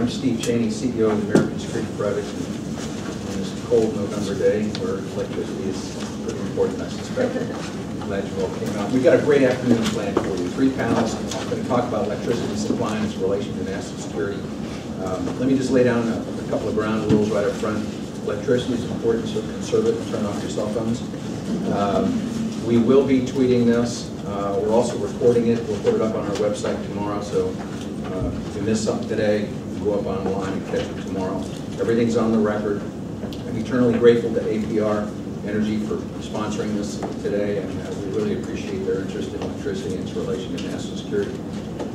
I'm Steve Cheney, CEO of the American Security Project. On this cold November day where electricity is pretty important, I suspect. I'm glad you all came out. We've got a great afternoon planned for you. 3 panels. I'm going to talk about electricity supply and its relation to national security. Let me just lay down a couple of ground rules right up front. Electricity is important, so conserve it and turn off your cell phones. We will be tweeting this. We're also recording it. We'll put it up on our website tomorrow, so if you miss something today, go up online and catch it tomorrow. Everything's on the record. I'm eternally grateful to APR Energy for sponsoring this today, and we really appreciate their interest in electricity and its relation to national security.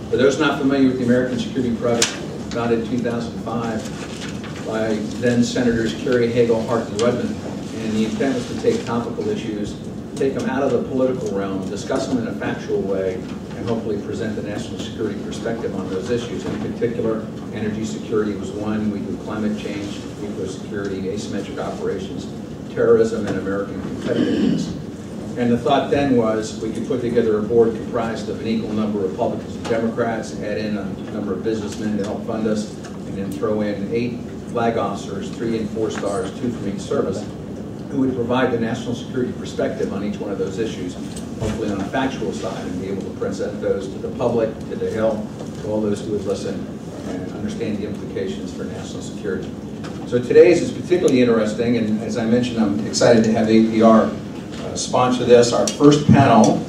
For those not familiar with the American Security Project, founded in 2005 by then Senators Kerry, Hagel, Hart, and Rudman, and the intent was to take topical issues, take them out of the political realm, discuss them in a factual way, and hopefully present the national security perspective on those issues. In particular, energy security was one. We do climate change, eco-security, asymmetric operations, terrorism, and American competitiveness. And the thought then was we could put together a board comprised of an equal number of Republicans and Democrats, add in a number of businessmen to help fund us, and then throw in 8 flag officers, 3 and 4 stars, 2 from each service, who would provide the national security perspective on each one of those issues, hopefully on a factual side, and be able to present those to the public, to the Hill, to all those who would listen and understand the implications for national security. So today's is particularly interesting, and as I mentioned, I'm excited to have APR sponsor this. Our first panel,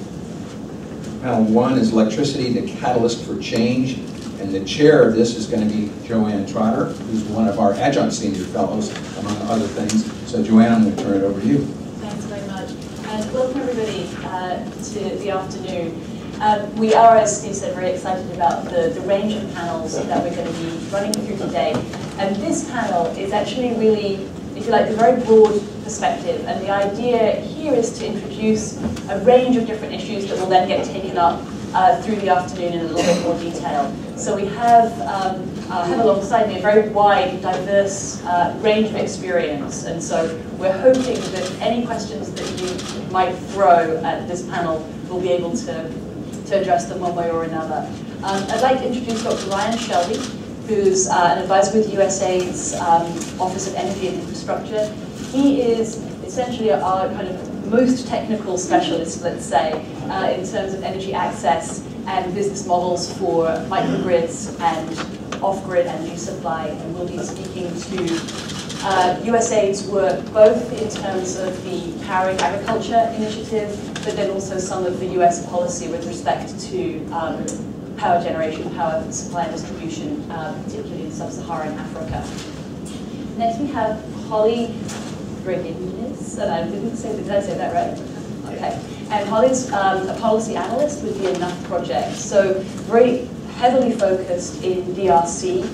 panel 1, is Electricity, the Catalyst for Change, and the chair of this is going to be Joanne Trotter, who's one of our adjunct senior fellows, among other things. So Joanne, I'm going to turn it over to you. Thanks very much. And welcome everybody to the afternoon. We are, as Steve said, very excited about the range of panels that we're going to be running through today. And this panel is actually really, if you like, the very broad perspective. And the idea here is to introduce a range of different issues that will then get taken up through the afternoon in a little bit more detail. So we have alongside me a very wide, diverse range of experience. And so we're hoping that any questions that you might throw at this panel, we'll be able to address them one way or another. I'd like to introduce Dr. Ryan Shelby, who's an advisor with USAID's Office of Energy and Infrastructure. He is essentially our kind of most technical specialist, let's say, in terms of energy access and business models for microgrids and off-grid energy supply. And we'll be speaking to USAID's work both in terms of the Powering Agriculture initiative, but then also some of the US policy with respect to power generation, power supply and distribution, particularly in sub-Saharan Africa. Next we have Holly Dranginis, and I didn't say, did I say that right? Okay. And Holly's a policy analyst with the Enough Project, so very heavily focused in DRC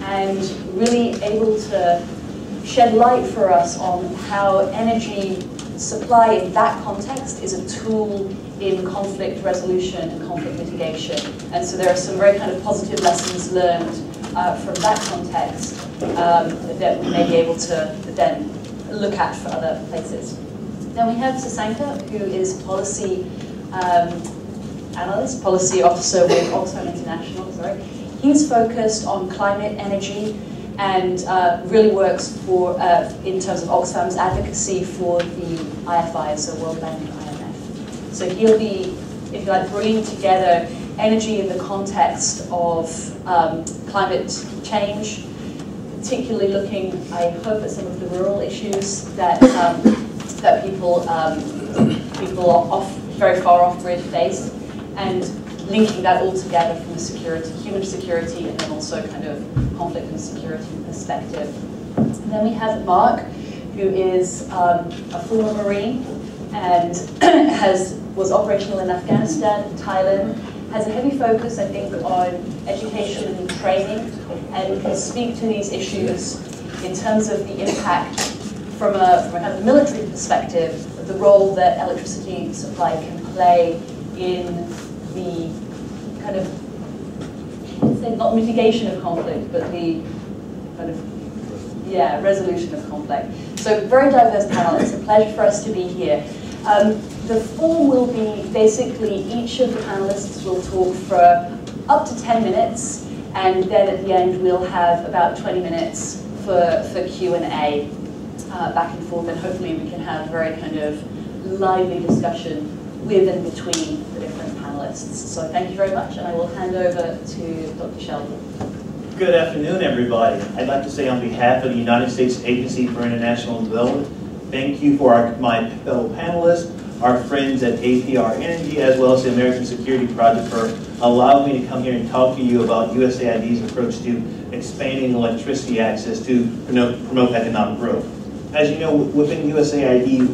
and really able to shed light for us on how energy supply in that context is a tool in conflict resolution and conflict mitigation. And so there are some very kind of positive lessons learned from that context that we may be able to then look at for other places. Then we have Sasanka, who is policy analyst, policy officer with Oxfam International, sorry. He's focused on climate, energy, and really works for, in terms of Oxfam's advocacy for the IFI, so World Bank and IMF. So he'll be, if you like, bringing together energy in the context of climate change, particularly looking, I hope, at some of the rural issues that that people off, very far off grid face, and linking that all together from a security, human security, and then also kind of conflict and security perspective. And then we have Mark, who is a former Marine and was operational in Afghanistan, Thailand, has a heavy focus, I think, on education and training, and can speak to these issues in terms of the impact from a kind of military perspective, of the role that electricity supply can play in the kind of, I'd say not mitigation of conflict, but the kind of, yeah, resolution of conflict. So very diverse panel. It's a pleasure for us to be here. The form will be basically each of the panelists will talk for up to 10 minutes, And then at the end, we'll have about 20 minutes for Q&A back and forth, and hopefully we can have a very kind of lively discussion with and between the different panelists. So thank you very much, and I will hand over to Dr. Shelby. Good afternoon, everybody. I'd like to say on behalf of the United States Agency for International Development, thank you for my fellow panelists, our friends at APR Energy, as well as the American Security Project for allowing me to come here and talk to you about USAID's approach to expanding electricity access to promote economic growth. As you know, within USAID,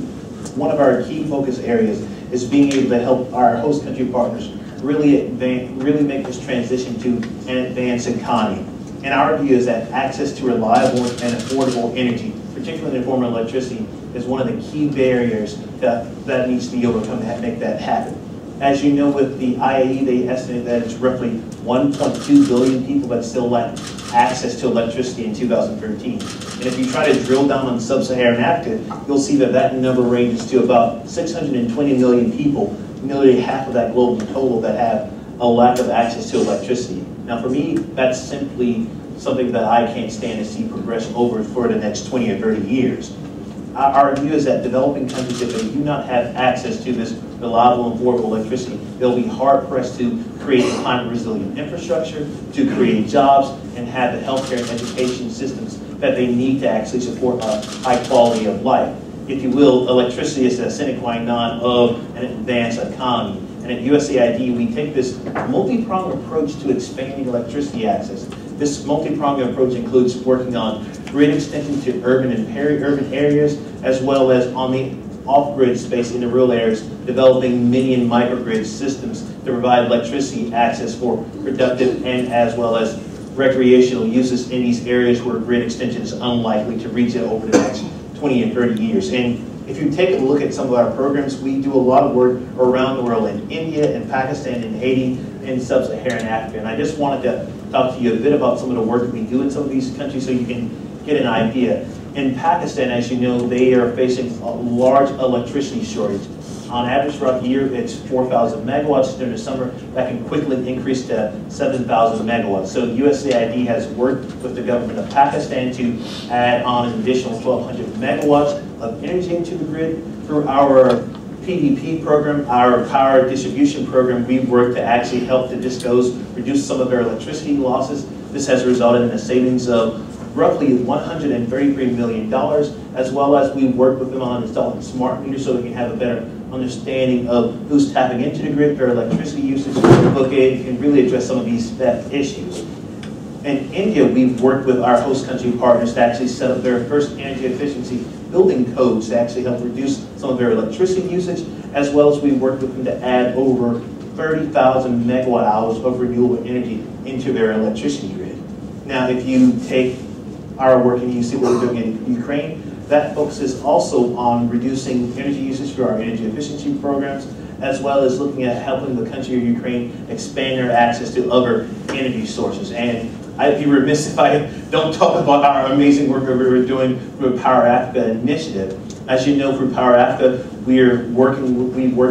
one of our key focus areas is being able to help our host country partners really make this transition to an advanced economy. And our view is that access to reliable and affordable energy, particularly in the form of electricity, is one of the key barriers that needs to be overcome to make that happen. As you know, with the IAE, they estimate that it's roughly 1.2 billion people that still lack access to electricity in 2013. And if you try to drill down on sub-Saharan Africa, you'll see that that number ranges to about 620 million people, nearly half of that global total, that have a lack of access to electricity. Now for me, that's simply something that I can't stand to see progress over for the next 20 or 30 years. Our view is that developing countries, if they do not have access to this reliable and affordable electricity, they'll be hard-pressed to create a climate-resilient infrastructure, to create jobs, and have the healthcare and education systems that they need to actually support a high quality of life. If you will, electricity is the sine qua non of an advanced economy. And at USAID, we take this multi-pronged approach to expanding electricity access. This multi-pronged approach includes working on grid extension to urban and peri-urban areas, as well as on the off-grid space in the rural areas, developing mini and microgrid systems to provide electricity access for productive and as well as recreational uses in these areas where grid extension is unlikely to reach it over the next 20 and 30 years. And if you take a look at some of our programs, we do a lot of work around the world in India, in Pakistan, in Haiti, in sub-Saharan Africa. And I just wanted to talk to you a bit about some of the work we do in some of these countries so you can get an idea. In Pakistan, as you know, they are facing a large electricity shortage. On average throughout the year, it's 4,000 megawatts. During the summer, that can quickly increase to 7,000 megawatts. So USAID has worked with the government of Pakistan to add on an additional 1,200 megawatts of energy into the grid. Through our PDP program, our power distribution program, we've worked to actually help the discos reduce some of their electricity losses. This has resulted in a savings of roughly $133 million, as well as we work with them on installing smart meters so they can have a better understanding of who's tapping into the grid, their electricity usage, and really address some of these theft issues. In India, we've worked with our host country partners to actually set up their first energy efficiency building codes to actually help reduce some of their electricity usage, as well as we worked with them to add over 30,000 megawatt hours of renewable energy into their electricity grid. Now, if you take our work and you see what we're doing in Ukraine, that focuses also on reducing energy usage through our energy efficiency programs, as well as looking at helping the country of Ukraine expand their access to other energy sources. And I'd be remiss if I don't talk about our amazing work that we're doing through the Power Africa initiative. As you know, through Power Africa, we work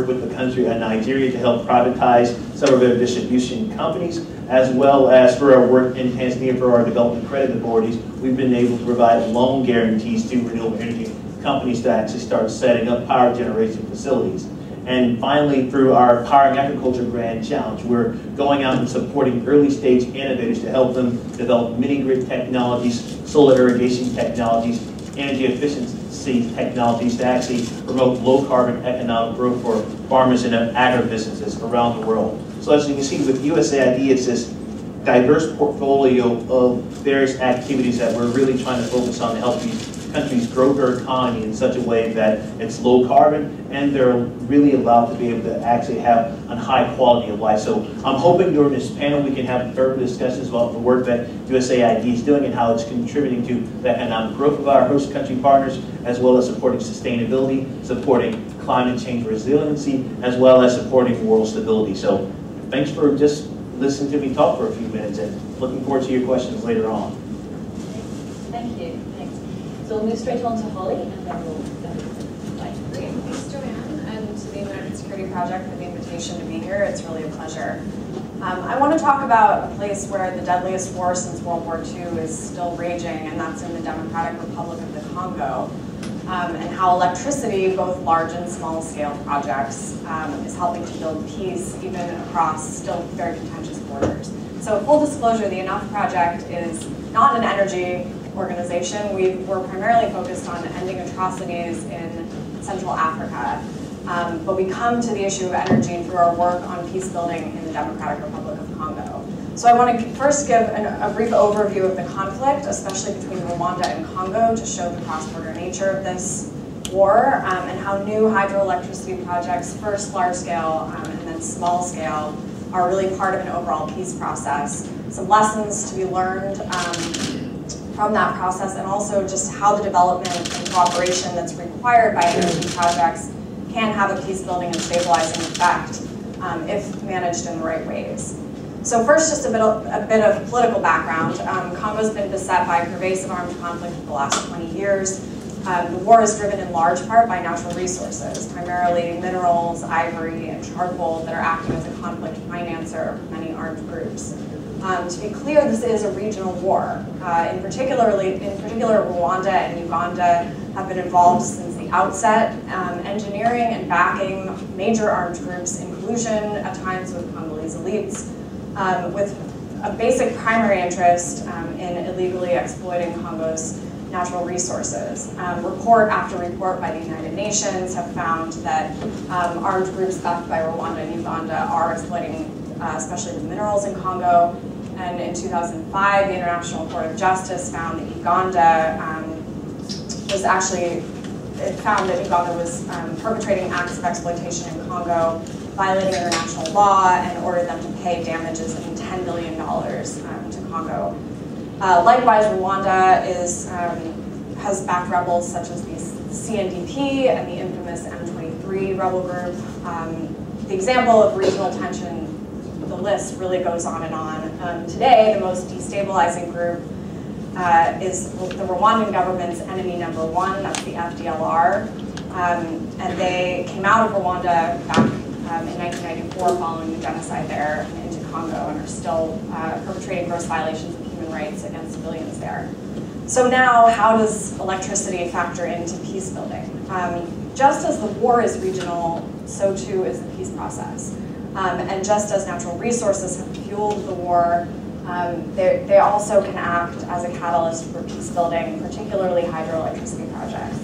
with the country of Nigeria to help privatize some of their distribution companies, as well as for our work in Tanzania for our development credit authorities. We've been able to provide loan guarantees to renewable energy companies to actually start setting up power generation facilities. And finally, through our Powering Agriculture Grand Challenge, we're going out and supporting early stage innovators to help them develop mini-grid technologies, solar irrigation technologies, energy efficiency technologies to actually promote low-carbon economic growth for farmers and agribusinesses around the world. So as you can see with USAID, it's this diverse portfolio of various activities that we're really trying to focus on to help these countries grow their economy in such a way that it's low carbon and they're really allowed to be able to actually have a high quality of life. So I'm hoping during this panel we can have further discussions about the work that USAID is doing and how it's contributing to the economic growth of our host country partners, as well as supporting sustainability, supporting climate change resiliency, as well as supporting world stability. So thanks for just listening to me talk for a few minutes and looking forward to your questions later on. Thank you. Thanks. So we'll move straight on to Holly, and then we'll go. Great. Thanks, Joanne, and to the American Security Project for the invitation to be here. It's really a pleasure. I want to talk about a place where the deadliest war since World War II is still raging, and that's in the Democratic Republic of the Congo, and how electricity, both large and small scale projects, is helping to build peace even across still very contentious borders. So full disclosure, the Enough Project is not an energy organization. We're primarily focused on ending atrocities in Central Africa. But we come to the issue of energy through our work on peace building in the Democratic Republic of Congo. So I want to first give a brief overview of the conflict, especially between Rwanda and Congo, to show the cross-border nature of this war, and how new hydroelectricity projects, first large-scale and then small-scale, are really part of an overall peace process. Some lessons to be learned from that process, and also just how the development and cooperation that's required by energy projects can have a peace-building and stabilizing effect if managed in the right ways. So first, just a bit of political background. Congo's been beset by pervasive armed conflict for the last 20 years. The war is driven in large part by natural resources, primarily minerals, ivory, and charcoal that are acting as a conflict financer for many armed groups. To be clear, this is a regional war. In particular, Rwanda and Uganda have been involved since the outset, engineering and backing major armed groups in collusion, at times with Congolese elites, with a basic primary interest in illegally exploiting Congo's natural resources. Report after report by the United Nations have found that armed groups backed by Rwanda and Uganda are exploiting especially the minerals in Congo. And in 2005, the International Court of Justice found that Uganda was perpetrating acts of exploitation in Congo, violating international law, and ordered them to pay damages of $10 billion to Congo. Likewise, Rwanda has backed rebels such as the CNDP and the infamous M23 rebel group. The example of regional tension, the list really goes on and on. Today, the most destabilizing group is the Rwandan government's enemy number one, that's the FDLR. And they came out of Rwanda back in 1994 following the genocide there into Congo, and are still perpetrating gross violations of human rights against civilians there. So now, how does electricity factor into peace building? Just as the war is regional, so too is the peace process. And just as natural resources have fueled the war, they also can act as a catalyst for peace building, particularly hydroelectricity projects.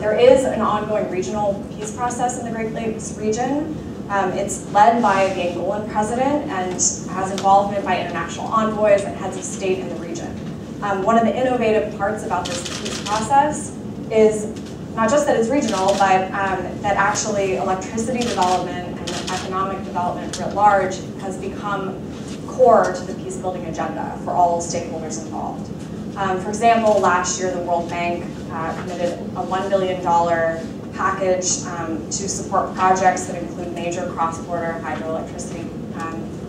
There is an ongoing regional peace process in the Great Lakes region. It's led by the Angolan president and has involvement by international envoys and heads of state in the region. One of the innovative parts about this peace process is not just that it's regional, but that actually electricity development and economic development writ large has become core to the peace building agenda for all stakeholders involved. For example, last year the World Bank committed a $1 billion package to support projects that include major cross-border hydroelectricity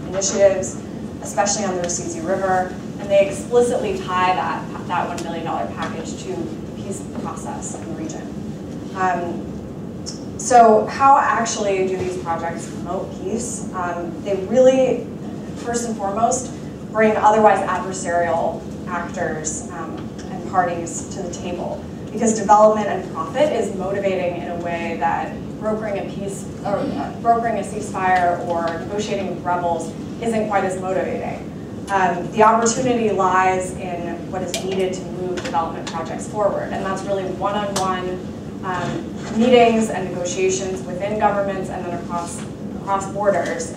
initiatives, especially on the Rusizi River, and they explicitly tie that $1 billion package to the peace process in the region. So how actually do these projects promote peace? They really, first and foremost, bring otherwise adversarial actors and parties to the table, because development and profit is motivating in a way that brokering a ceasefire or negotiating with rebels isn't quite as motivating. The opportunity lies in what is needed to move development projects forward, and that's really one-on-one meetings and negotiations within governments and then across borders.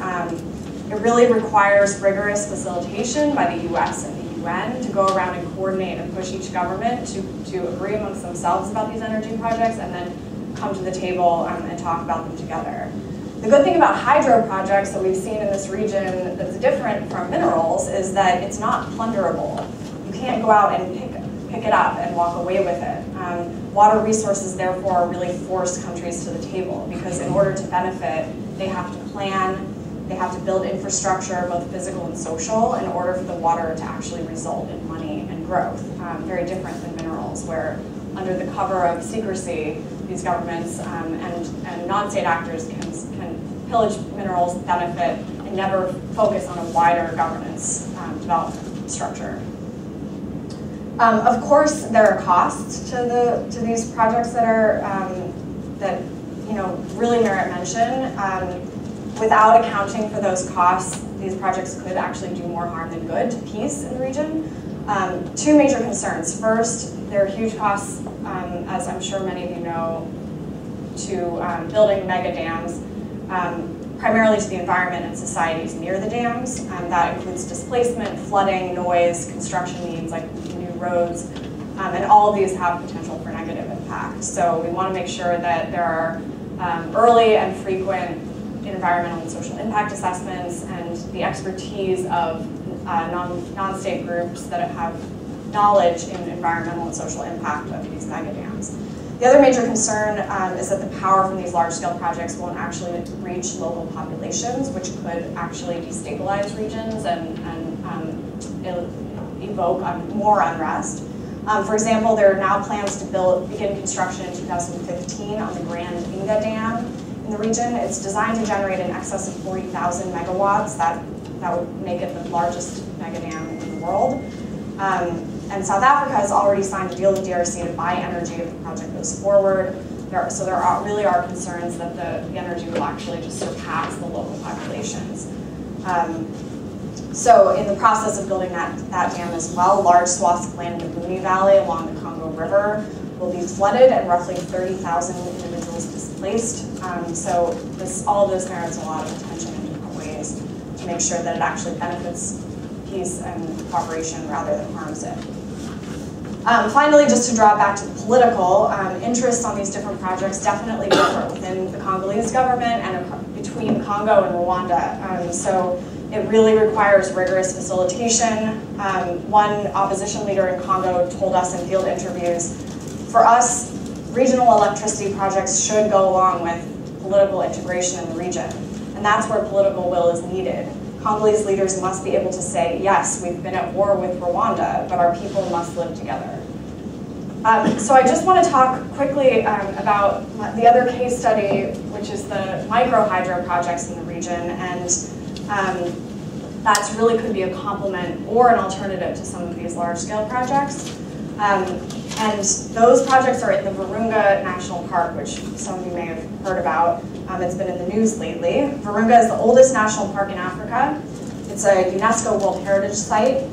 It really requires rigorous facilitation by the US and the UN to go around and coordinate and push each government to agree amongst themselves about these energy projects and then come to the table and talk about them together. The good thing about hydro projects that we've seen in this region that's different from minerals is that it's not plunderable. You can't go out and pick it up and walk away with it. Water resources, therefore, really force countries to the table, because in order to benefit, they have to plan, they have to build infrastructure, both physical and social, in order for the water to actually result in money and growth. Very different than minerals, where under the cover of secrecy, these governments and non-state actors can pillage minerals, benefit, and never focus on a wider governance development structure. Of course, there are costs to these projects that are that really merit mention. Without accounting for those costs, these projects could actually do more harm than good to peace in the region. Two major concerns. First, there are huge costs, as I'm sure many of you know, to building mega dams, primarily to the environment and societies near the dams. That includes displacement, flooding, noise, construction needs like new roads, and all of these have potential for negative impact. So we want to make sure that there are early and frequent environmental and social impact assessments and the expertise of non-state groups that have knowledge in environmental and social impact of these mega dams. The other major concern is that the power from these large-scale projects won't actually reach local populations, which could actually destabilize regions and evoke more unrest. For example, there are now plans to begin construction in 2015 on the Grand Inga Dam in the region. It's designed to generate in excess of 40,000 megawatts. That would make it the largest mega dam in the world. And South Africa has already signed a deal with DRC to buy energy if the project goes forward. So there really are concerns that the energy will actually just surpass the local populations. So in the process of building that dam as well, large swaths of land in the Buni Valley along the Congo River will be flooded and roughly 30,000 individuals displaced. So all of this merits a lot of attention in different ways to make sure that it actually benefits peace and cooperation rather than harms it. Finally, just to draw back to the political, interests on these different projects definitely differ within the Congolese government and between Congo and Rwanda. So it really requires rigorous facilitation. One opposition leader in Congo told us in field interviews, for us, regional electricity projects should go along with political integration in the region. And that's where political will is needed. Congolese leaders must be able to say, yes, we've been at war with Rwanda, but our people must live together. So I just want to talk quickly about the other case study, which is the micro-hydro projects in the region. And that really could be a complement or an alternative to some of these large-scale projects. And those projects are in the Virunga National Park, which some of you may have heard about. It's been in the news lately. Virunga is the oldest national park in Africa. It's a UNESCO World Heritage Site,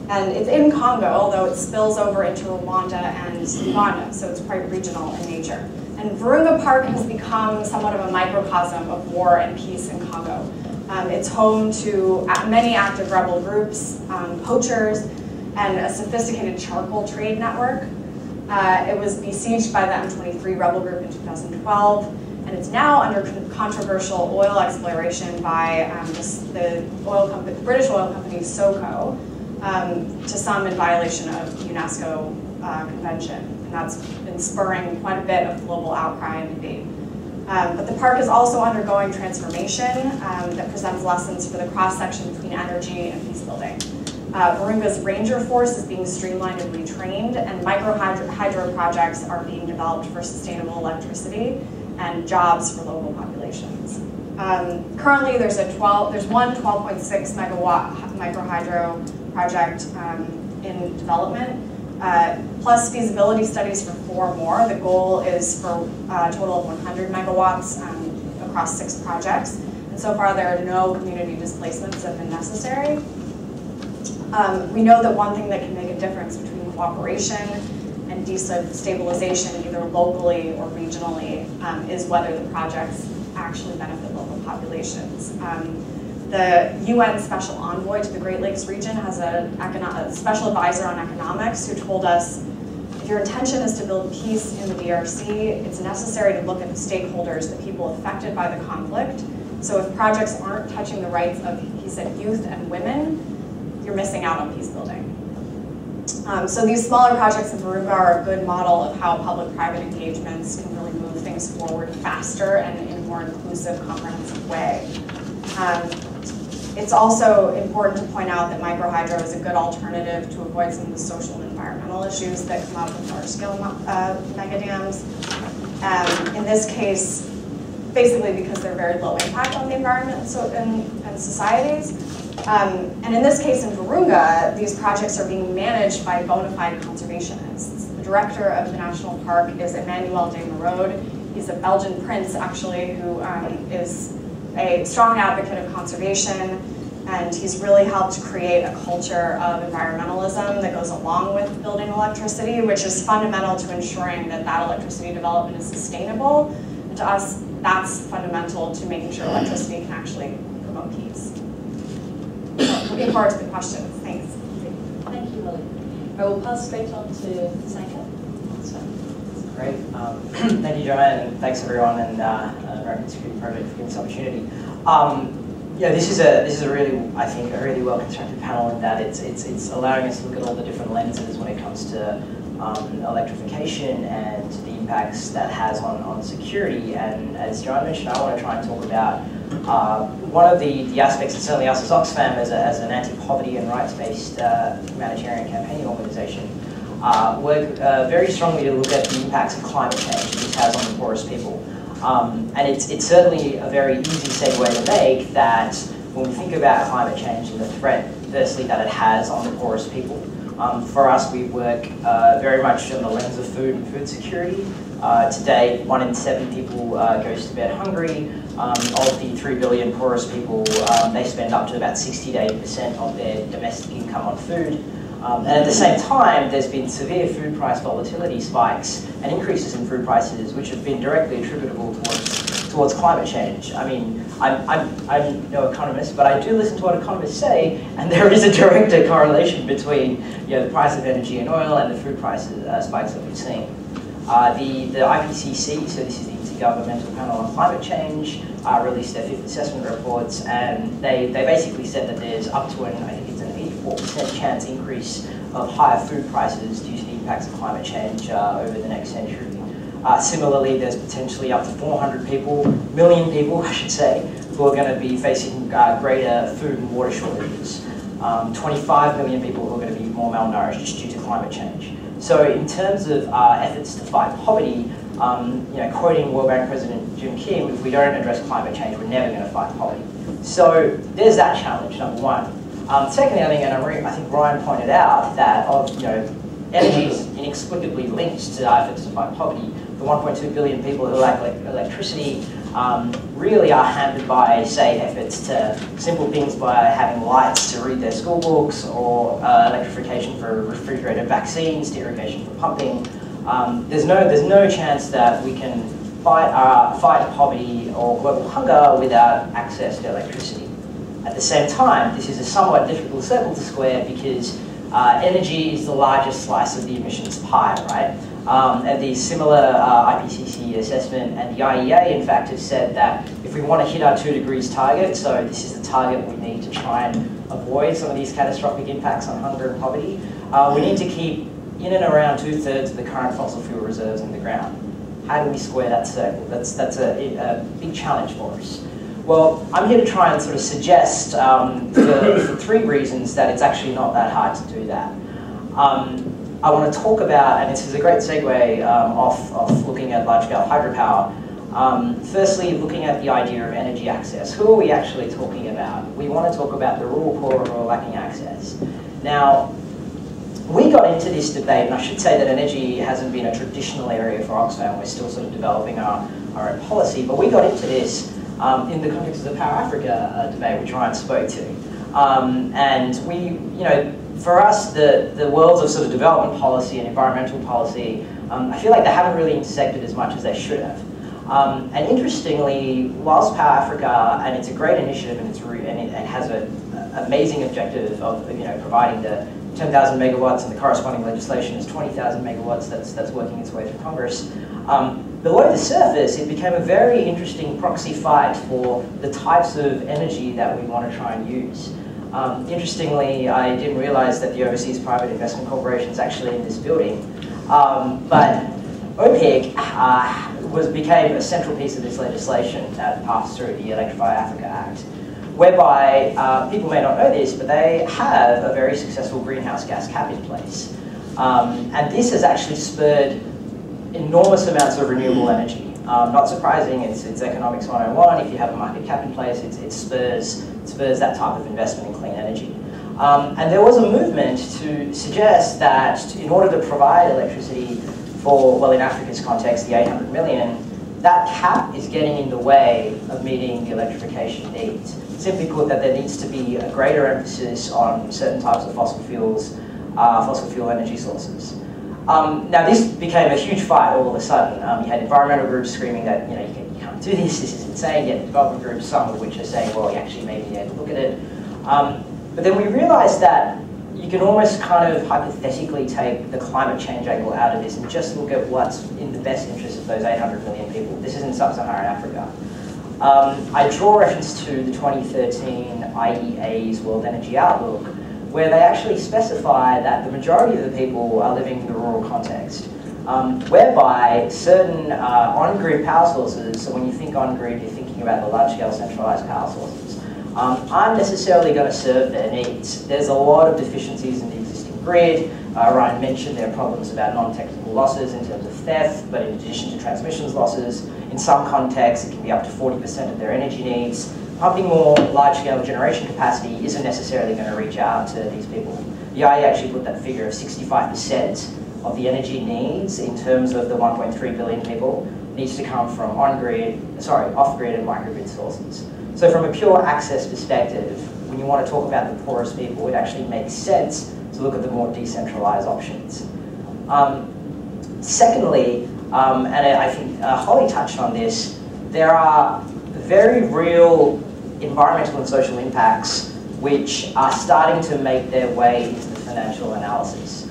and it's in Congo, although it spills over into Rwanda and Uganda, so it's quite regional in nature. And Virunga Park has become somewhat of a microcosm of war and peace in Congo. It's home to many active rebel groups, poachers, and a sophisticated charcoal trade network. It was besieged by the M23 rebel group in 2012. And it's now under controversial oil exploration by the British oil company SOCO, to some in violation of the UNESCO convention. And that's been spurring quite a bit of global outcry and debate. But the park is also undergoing transformation that presents lessons for the cross-section between energy and peace building. Virunga's ranger force is being streamlined and retrained, and micro-hydro projects are being developed for sustainable electricity and jobs for local populations. Currently, there's one 12.6 megawatt micro-hydro project in development, plus feasibility studies for 4 more. The goal is for a total of 100 megawatts across 6 projects. And so far, there are no community displacements that have been necessary. We know that one thing that can make a difference between cooperation and destabilization, either locally or regionally, is whether the projects actually benefit local populations. The UN Special Envoy to the Great Lakes region has a special advisor on economics who told us, if your intention is to build peace in the DRC, it's necessary to look at the stakeholders, the people affected by the conflict. So if projects aren't touching the rights of, he said, youth and women, you're missing out on peace building. So these smaller projects in Virunga are a good model of how public-private engagements can really move things forward faster and in a more inclusive, comprehensive way. It's also important to point out that microhydro is a good alternative to avoid some of the social and environmental issues that come up with large-scale megadams. In this case, basically because they're very low impact on the environment and societies. And in this case in Virunga, these projects are being managed by bona fide conservationists. The director of the national park is Emmanuel de Merode. He's a Belgian prince, actually, who is a strong advocate of conservation, and he's really helped create a culture of environmentalism that goes along with building electricity, which is fundamental to ensuring that that electricity development is sustainable. And to us, that's fundamental to making sure electricity can actually promote peace. So, looking forward to the questions. Thanks. Thank you, Lily. I will pass straight on to Sasanka. Great. Thank you, Joanne, and thanks everyone, and American Security Project for giving this opportunity. Yeah, this is a really, I think, a really well constructed panel in that it's allowing us to look at all the different lenses when it comes to electrification and the impacts that has on security. And as Joanne mentioned, I want to try and talk about one of the aspects that certainly us as Oxfam, as an anti-poverty and rights-based humanitarian campaigning organisation, work very strongly to look at the impacts of climate change this has on the poorest people. And it's certainly a very easy segue to make that when we think about climate change and the threat, firstly, that it has on the poorest people. For us, we work very much on the lens of food and food security. Today, 1 in 7 people goes to bed hungry. Of the 3 billion poorest people, they spend up to about 60 to 80% of their domestic income on food. And at the same time, there's been severe food price volatility spikes and increases in food prices, which have been directly attributable towards climate change. I mean, I'm no economist, but I do listen to what economists say, and there is a direct correlation between the price of energy and oil and the food prices spikes that we've seen. The IPCC, so this is the Intergovernmental Panel on Climate Change, released their 5th assessment reports, and they basically said that there's up to I think it's an 84% chance increase of higher food prices due to the impacts of climate change over the next century. Similarly, there's potentially up to 400 million people, I should say, who are going to be facing greater food and water shortages. 25 million people who are going to be more malnourished just due to climate change. So in terms of efforts to fight poverty, quoting World Bank President Jim Kim, if we don't address climate change, we're never going to fight poverty. So there's that challenge, number one. Secondly, I think Ryan pointed out that energy is inexplicably linked to efforts to fight poverty. The 1.2 billion people who lack electricity really are hampered by, say, efforts to simple things by having lights to read their school books, or electrification for refrigerated vaccines, to irrigation for pumping. There's no chance that we can fight poverty or global hunger without access to electricity. At the same time, this is a somewhat difficult circle to square because energy is the largest slice of the emissions pie, right? And the similar IPCC assessment and the IEA, in fact, have said that if we want to hit our 2 degrees target, so this is the target we need to try and avoid some of these catastrophic impacts on hunger and poverty, we need to keep in and around 2/3 of the current fossil fuel reserves in the ground. How do we square that circle? That's a big challenge for us. Well, I'm here to try and sort of suggest for 3 reasons that it's actually not that hard to do that. I want to talk about, and this is a great segue off looking at large-scale hydropower. Firstly, looking at the idea of energy access. Who are we actually talking about? We want to talk about the rural poor who are lacking access. Now, we got into this debate, and I should say that energy hasn't been a traditional area for Oxfam. We're still sort of developing our own policy, but we got into this in the context of the Power Africa debate, which Ryan spoke to. And we, for us, the worlds of sort of development policy and environmental policy, I feel like they haven't really intersected as much as they should have. And interestingly, whilst Power Africa, and it's a great initiative, and it has an amazing objective of providing the 10,000 megawatts, and the corresponding legislation is 20,000 megawatts that's working its way through Congress. Below the surface, it became a very interesting proxy fight for the types of energy that we want to try and use. Interestingly, I didn't realize that the Overseas Private Investment Corporation is actually in this building. But OPIC became a central piece of this legislation that passed through the Electrify Africa Act, whereby, people may not know this, but they have a very successful greenhouse gas cap in place. And this has actually spurred enormous amounts of renewable energy. Not surprising, it's economics 101. If you have a market cap in place, it spurs that type of investment in clean energy. And there was a movement to suggest that in order to provide electricity for, well, in Africa's context, the 800 million, that cap is getting in the way of meeting the electrification needs. Simply put, that there needs to be a greater emphasis on certain types of fossil fuel energy sources. Now, this became a huge fight all of a sudden. You had environmental groups screaming that, you know, you can't do this is insane. You had development groups, some of which are saying, well, you actually maybe need to look at it. But then we realized that you can almost kind of hypothetically take the climate change angle out of this and just look at what's in the best interest of those 800 million people. This is in sub-Saharan Africa. I draw reference to the 2013 IEA's World Energy Outlook, where they actually specify that the majority of the people are living in the rural context, whereby certain on-grid power sources, so when you think on-grid, you're thinking about the large-scale centralized power sources, aren't necessarily going to serve their needs. There's a lot of deficiencies in the existing grid. Ryan mentioned there are problems about non-technical losses in terms of theft, but in addition to transmissions losses, in some contexts it can be up to 40% of their energy needs. Pumping more large-scale generation capacity isn't necessarily going to reach out to these people. The IEA actually put that figure of 65% of the energy needs in terms of the 1.3 billion people needs to come from off-grid and microgrid sources. So from a pure access perspective, when you want to talk about the poorest people, it actually makes sense to look at the more decentralized options. Secondly, and I think Holly touched on this, there are very real environmental and social impacts which are starting to make their way into the financial analysis.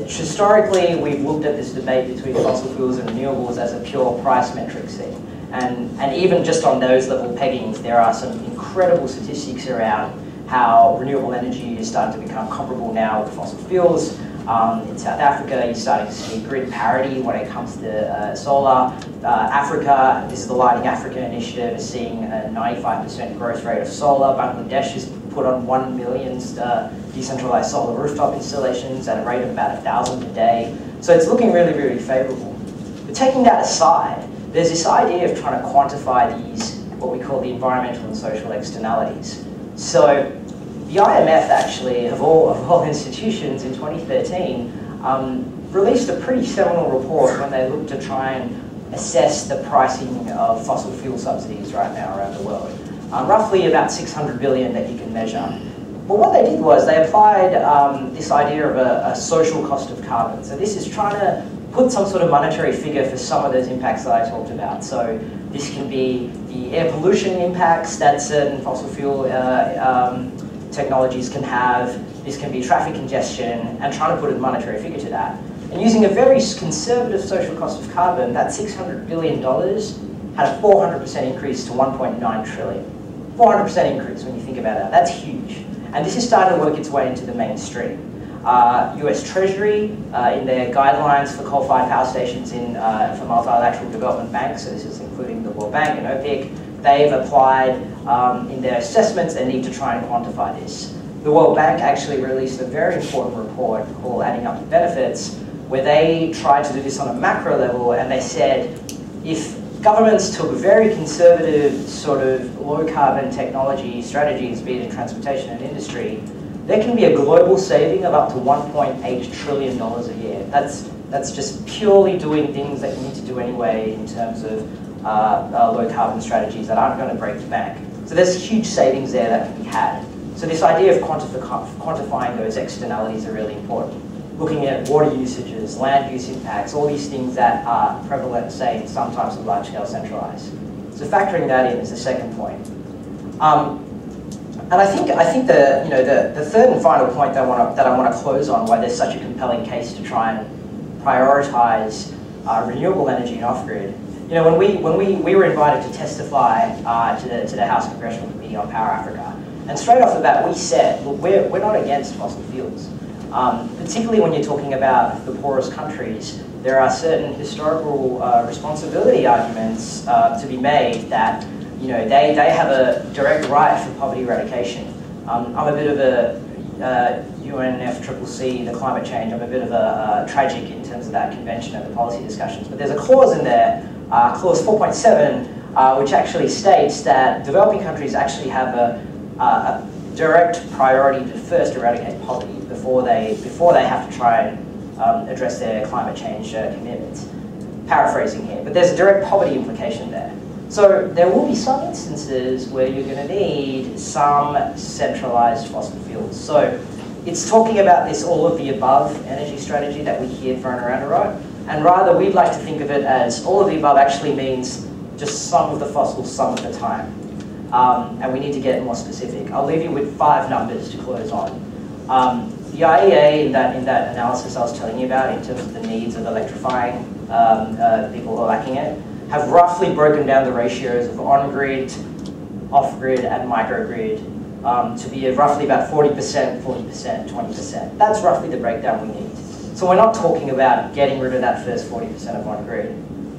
Historically, we've looked at this debate between fossil fuels and renewables as a pure price metric thing. And even just on those level peggings, there are some incredible statistics around how renewable energy is starting to become comparable now with fossil fuels. In South Africa, you're starting to see grid parity when it comes to solar. Africa, this is the Lighting Africa initiative, is seeing a 95% growth rate of solar. Bangladesh has put on 1 million decentralized solar rooftop installations at a rate of about 1,000 a day. So it's looking really, really favorable. But taking that aside, there's this idea of trying to quantify these, what we call the environmental and social externalities. So the IMF actually, of all institutions in 2013, released a pretty seminal report when they looked to try and assess the pricing of fossil fuel subsidies right now around the world. Roughly about 600 billion that you can measure. But what they did was they applied this idea of a social cost of carbon. So this is trying to put some sort of monetary figure for some of those impacts that I talked about. So this can be the air pollution impacts that certain fossil fuel technologies can have. This can be traffic congestion, and trying to put a monetary figure to that. And using a very conservative social cost of carbon, that $600 billion had a 400% increase to 1.9 trillion. 400% increase when you think about that. That's huge. And this is starting to work its way into the mainstream. US Treasury, in their guidelines for coal-fired power stations for multilateral development banks, so this is including the World Bank and OPIC, they've applied in their assessments a need to try and quantify this. The World Bank actually released a very important report called Adding Up the Benefits, where they tried to do this on a macro level, and they said if governments took very conservative sort of low-carbon technology strategies, be it in transportation and industry, there can be a global saving of up to $1.8 trillion a year. That's just purely doing things that you need to do anyway in terms of low-carbon strategies that aren't going to break the bank. So there's huge savings there that can be had. So this idea of quantifying those externalities are really important. Looking at water usages, land use impacts, all these things that are prevalent, say, in some types of large-scale centralized. So factoring that in is the second point. And I think the third and final point that I want to close on, why there's such a compelling case to try and prioritize renewable energy and off-grid. You know, when we were invited to testify to the House Congressional Committee on Power Africa, and straight off the bat we said, look, we're not against fossil fuels. Particularly when you're talking about the poorest countries, there are certain historical responsibility arguments to be made that they have a direct right for poverty eradication. I'm a bit of a UNFCCC, the climate change, I'm a bit of a tragic in terms of that convention and the policy discussions, but there's a clause in there clause 4.7, which actually states that developing countries actually have a direct priority to first eradicate poverty before they have to try and address their climate change commitments. Paraphrasing here, but there's a direct poverty implication there. So there will be some instances where you're going to need some centralized fossil fuels. So it's talking about this all of the above energy strategy that we hear thrown around a lot. And rather, we'd like to think of it as all of the above actually means just some of the fossils some of the time. And we need to get more specific. I'll leave you with 5 numbers to close on. The IEA, in that analysis I was telling you about, in terms of the needs of electrifying people who are lacking it, have roughly broken down the ratios of on-grid, off-grid, and microgrid to be roughly about 40%, 40%, 20%. That's roughly the breakdown we need. So we're not talking about getting rid of that first 40% of on-grid.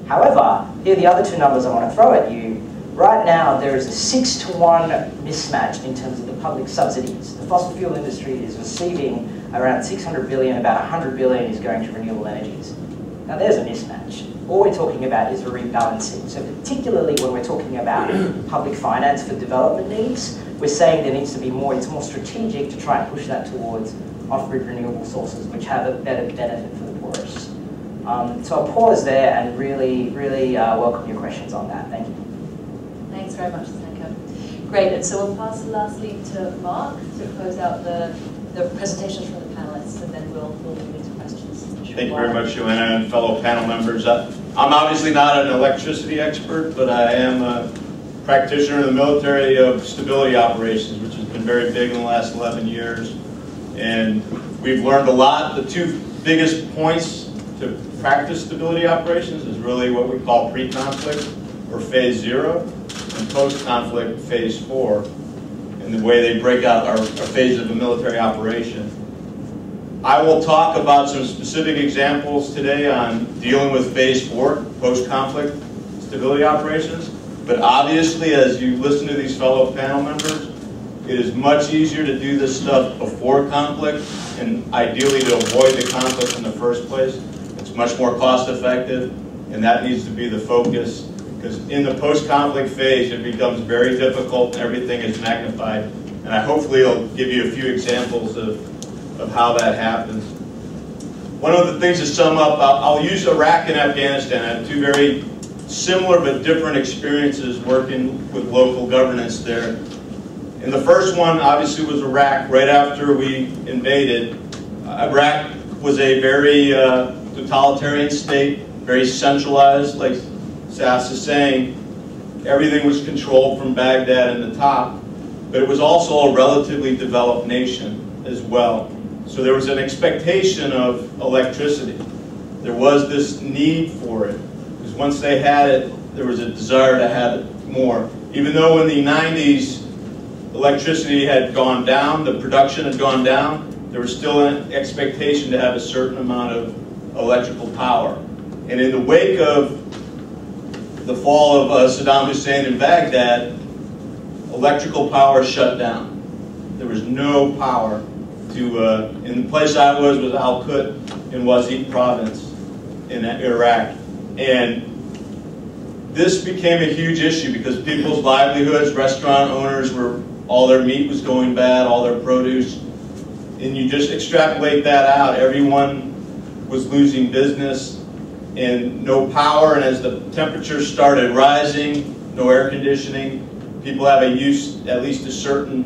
However, here are the other 2 numbers I want to throw at you. Right now, there is a 6-to-1 mismatch in terms of the public subsidies. The fossil fuel industry is receiving around 600 billion, about 100 billion is going to renewable energies. Now there's a mismatch. All we're talking about is a rebalancing. So particularly when we're talking about public finance for development needs, we're saying there needs to be more, it's more strategic to try and push that towards off-grid renewable sources, which have a better benefit for the poorest. So I'll pause there and really welcome your questions on that. Thank you. Thanks very much, Sasanka. Great, and so we'll pass lastly to Mark to close out the presentations from the panelists, and then we'll move into questions. Thank you very much, Joanna, and fellow panel members. I'm obviously not an electricity expert, but I am a practitioner in the military of stability operations, which has been very big in the last 11 years. And we've learned a lot. The 2 biggest points to practice stability operations is really what we call pre-conflict, or phase 0, and post-conflict, phase 4, and the way they break out our phases of a military operation. I will talk about some specific examples today on dealing with phase 4, post-conflict stability operations, but obviously as you listen to these fellow panel members, it is much easier to do this stuff before conflict, and ideally to avoid the conflict in the first place. It's much more cost effective, and that needs to be the focus. Because in the post-conflict phase, it becomes very difficult and everything is magnified. And I hopefully will give you a few examples of how that happens. One of the things to sum up, I'll use Iraq and Afghanistan. I have 2 very similar but different experiences working with local governance there. And the first one, obviously, was Iraq. Right after we invaded, Iraq was a very totalitarian state, very centralized, like Sass is saying. Everything was controlled from Baghdad and the top, but it was also a relatively developed nation as well. So there was an expectation of electricity. There was this need for it, because once they had it, there was a desire to have it more. Even though in the 90s, electricity had gone down, the production had gone down, there was still an expectation to have a certain amount of electrical power. And in the wake of the fall of Saddam Hussein in Baghdad, electrical power shut down. There was no power to, in the place I was Al-Qut in Wazid province in Iraq. And this became a huge issue because people's livelihoods, restaurant owners all their meat was going bad, all their produce. And you just extrapolate that out, everyone was losing business and no power, and as the temperatures started rising, no air conditioning, people have at least a certain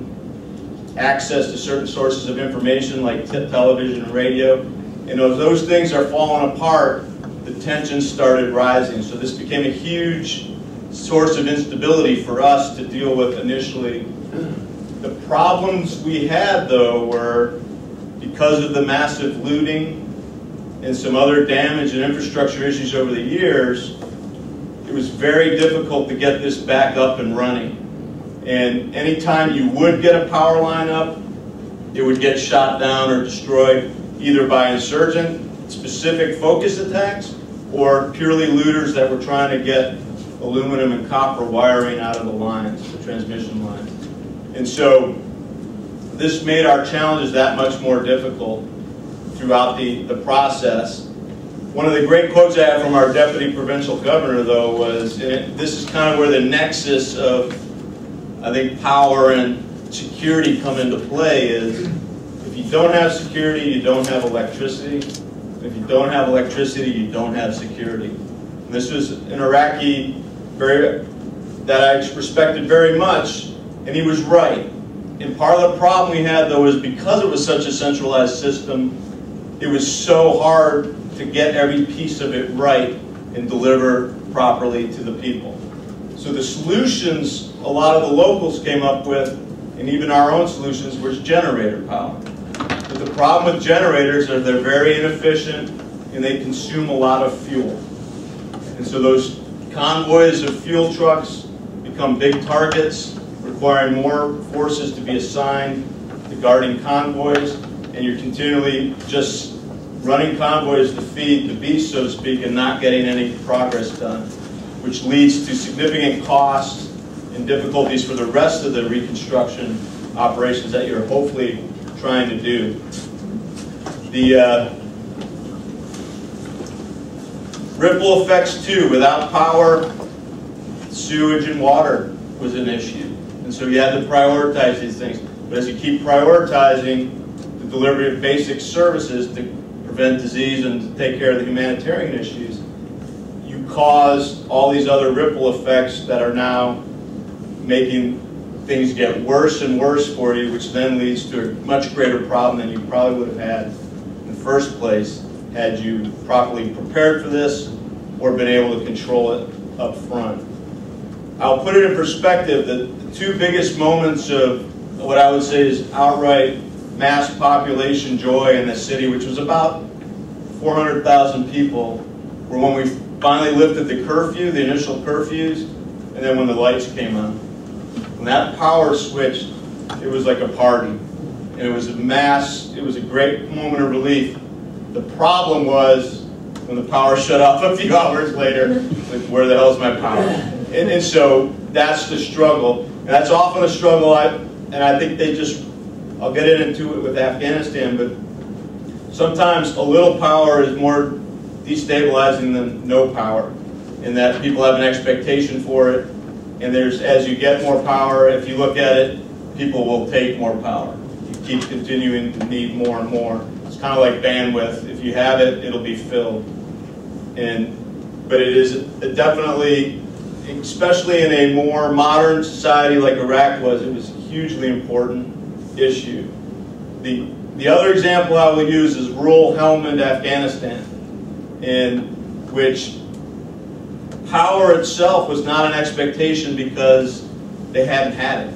access to certain sources of information like television and radio, and as those things are falling apart, the tensions started rising. So this became a huge source of instability for us to deal with initially. The problems we had, though, were because of the massive looting and some other damage and infrastructure issues over the years, it was very difficult to get this back up and running. And anytime you would get a power line up, it would get shot down or destroyed either by insurgent specific focus attacks or purely looters that were trying to get aluminum and copper wiring out of the lines, the transmission lines. And so this made our challenges that much more difficult throughout the process. One of the great quotes I have from our deputy provincial governor, though, was, and this is kind of where the nexus of, I think, power and security come into play, is if you don't have security, you don't have electricity. If you don't have electricity, you don't have security. And this was an Iraqi that I respected very much, and he was right. And part of the problem we had, though, is because it was such a centralized system, it was so hard to get every piece of it right and deliver properly to the people. So the solutions a lot of the locals came up with, and even our own solutions, was generator power. But the problem with generators is they're very inefficient and they consume a lot of fuel. And so those convoys of fuel trucks become big targets, requiring more forces to be assigned to guarding convoys, and you're continually just running convoys to feed the beast, so to speak, and not getting any progress done, which leads to significant costs and difficulties for the rest of the reconstruction operations that you're hopefully trying to do. The ripple effects too. Without power, sewage and water was an issue. And so you had to prioritize these things. But as you keep prioritizing the delivery of basic services to prevent disease and to take care of the humanitarian issues, you cause all these other ripple effects that are now making things get worse and worse for you, which then leads to a much greater problem than you probably would have had in the first place had you properly prepared for this or been able to control it up front. I'll put it in perspective that the two biggest moments of what I would say is outright mass population joy in the city, which was about 400,000 people, were when we finally lifted the curfew, the initial curfews, and then when the lights came on. When that power switched, it was like a party. And it was a mass, it was a great moment of relief. The problem was when the power shut off a few hours later, like, where the hell's my power? And so that's the struggle. And that's often a struggle, and I think they just, I'll get into it with Afghanistan, but sometimes a little power is more destabilizing than no power, in that people have an expectation for it. And there's, as you get more power, if you look at it, people will take more power. You keep continuing to need more and more. It's kind of like bandwidth. If you have it, it'll be filled. But it is definitely, especially in a more modern society like Iraq was, it was a hugely important issue. The other example I will use is rural Helmand, Afghanistan, in which power itself was not an expectation because they hadn't had it.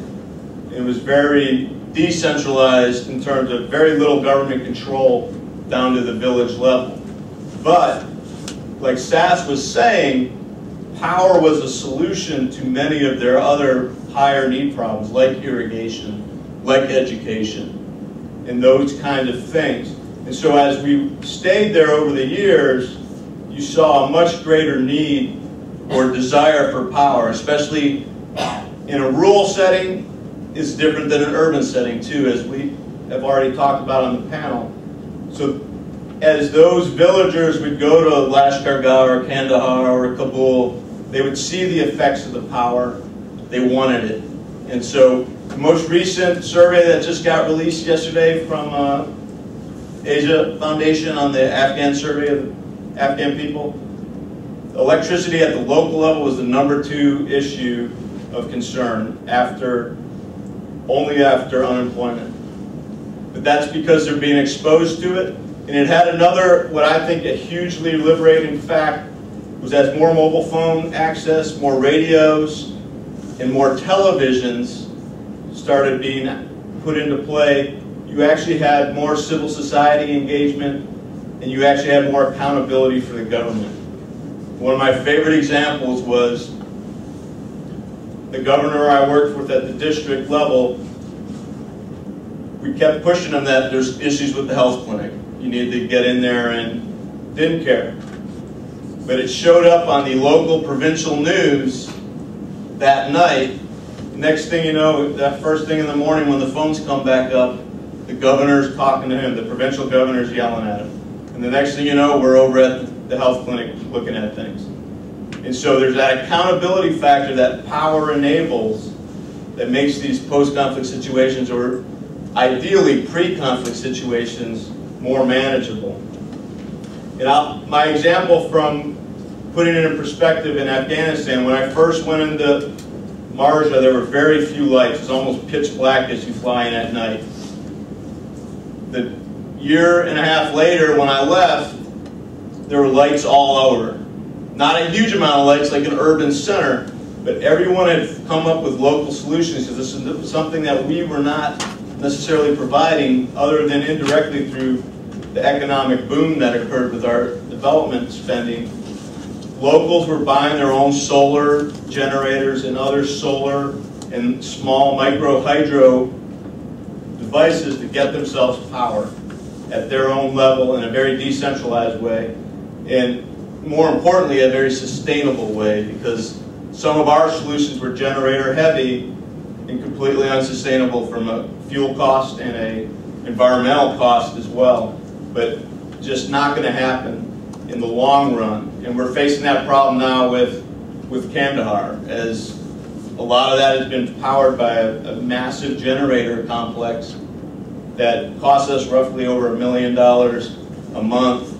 It was very decentralized in terms of very little government control down to the village level. But, like Sass was saying, power was a solution to many of their other higher need problems, like irrigation, like education, and those kind of things. And so as we stayed there over the years, you saw a much greater need or desire for power, especially in a rural setting, is different than an urban setting too, as we have already talked about on the panel. So as those villagers would go to Lashkar-Gah or Kandahar or Kabul, they would see the effects of the power. They wanted it. And so the most recent survey that just got released yesterday from Asia Foundation on the Afghan survey of Afghan people, electricity at the local level was the #2 issue of concern only after unemployment. But that's because they're being exposed to it. And it had another, what I think, a hugely liberating fact, was as more mobile phone access, more radios, and more televisions started being put into play, you actually had more civil society engagement, and you actually had more accountability for the government. One of my favorite examples was the governor I worked with at the district level. We kept pushing him that there's issues with the health clinic. You need to get in there, and didn't care. But it showed up on the local provincial news that night. Next thing you know, that first thing in the morning when the phones come back up, the governor's talking to him, the provincial governor's yelling at him. And the next thing you know, we're over at the health clinic looking at things. And so there's that accountability factor that power enables that makes these post-conflict situations, or ideally pre-conflict situations, more manageable. And my example from putting it in perspective in Afghanistan, when I first went into Marja, there were very few lights. It was almost pitch black as you fly in at night. The year and a half later, when I left, there were lights all over. Not a huge amount of lights like an urban center, but everyone had come up with local solutions, because this is something that we were not necessarily providing other than indirectly through the economic boom that occurred with our development spending. Locals were buying their own solar generators and other solar and small micro hydro devices to get themselves power at their own level in a very decentralized way, and more importantly, a very sustainable way, because some of our solutions were generator heavy and completely unsustainable from a fuel cost and a environmental cost as well, but just not going to happen in the long run. And we're facing that problem now with Kandahar, as a lot of that has been powered by a massive generator complex that costs us roughly over $1 million a month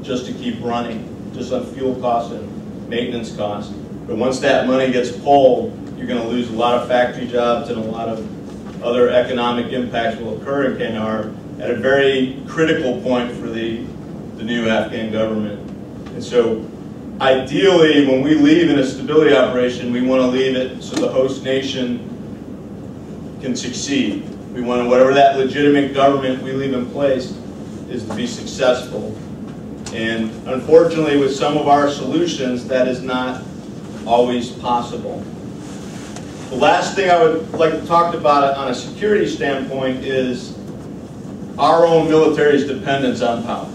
just to keep running, just on fuel costs and maintenance costs. But once that money gets pulled, you're going to lose a lot of factory jobs, and a lot of other economic impacts will occur in Kandahar at a very critical point for the new Afghan government. And so ideally, when we leave in a stability operation, we want to leave it so the host nation can succeed. We want to, whatever that legitimate government we leave in place is to be successful. And unfortunately, with some of our solutions, that is not always possible. The last thing I would like to talk about on a security standpoint is our own military's dependence on power.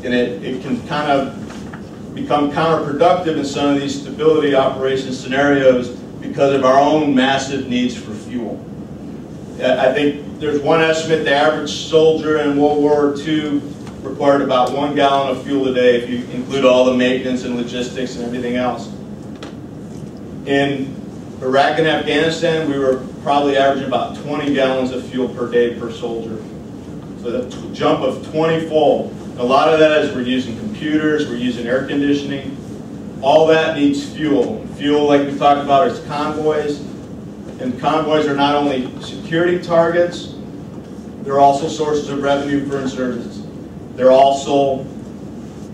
And it can kind of become counterproductive in some of these stability operation scenarios because of our own massive needs for fuel. I think there's one estimate: the average soldier in World War II required about 1 gallon of fuel a day if you include all the maintenance and logistics and everything else. In Iraq and Afghanistan, we were probably averaging about 20 gallons of fuel per day per soldier. So that's a jump of 20-fold. A lot of that is we're using computers, we're using air conditioning. All that needs fuel. Fuel, like we talked about, is convoys. And convoys are not only security targets, they're also sources of revenue for insurgents. They're also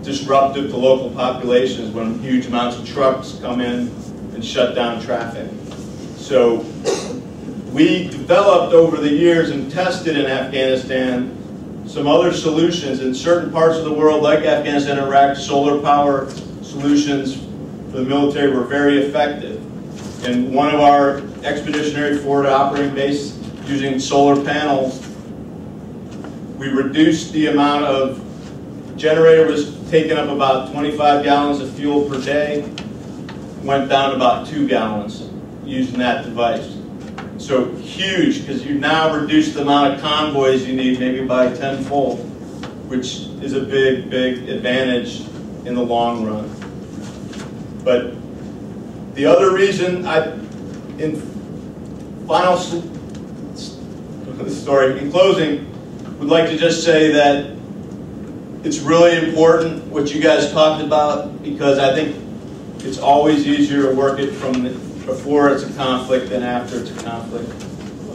disruptive to local populations when huge amounts of trucks come in and shut down traffic. So we developed over the years and tested in Afghanistan some other solutions in certain parts of the world, like Afghanistan and Iraq. Solar power solutions for the military were very effective. And one of our expeditionary forward operating base, using solar panels, we reduced the amount of generator was taking up about 25 gallons of fuel per day, went down to about 2 gallons using that device. So huge, because you now reduce the amount of convoys you need maybe by 10-fold, which is a big, big advantage in the long run. But the other reason in closing, would like to just say that it's really important what you guys talked about, because I think it's always easier to work it from before it's a conflict than after it's a conflict.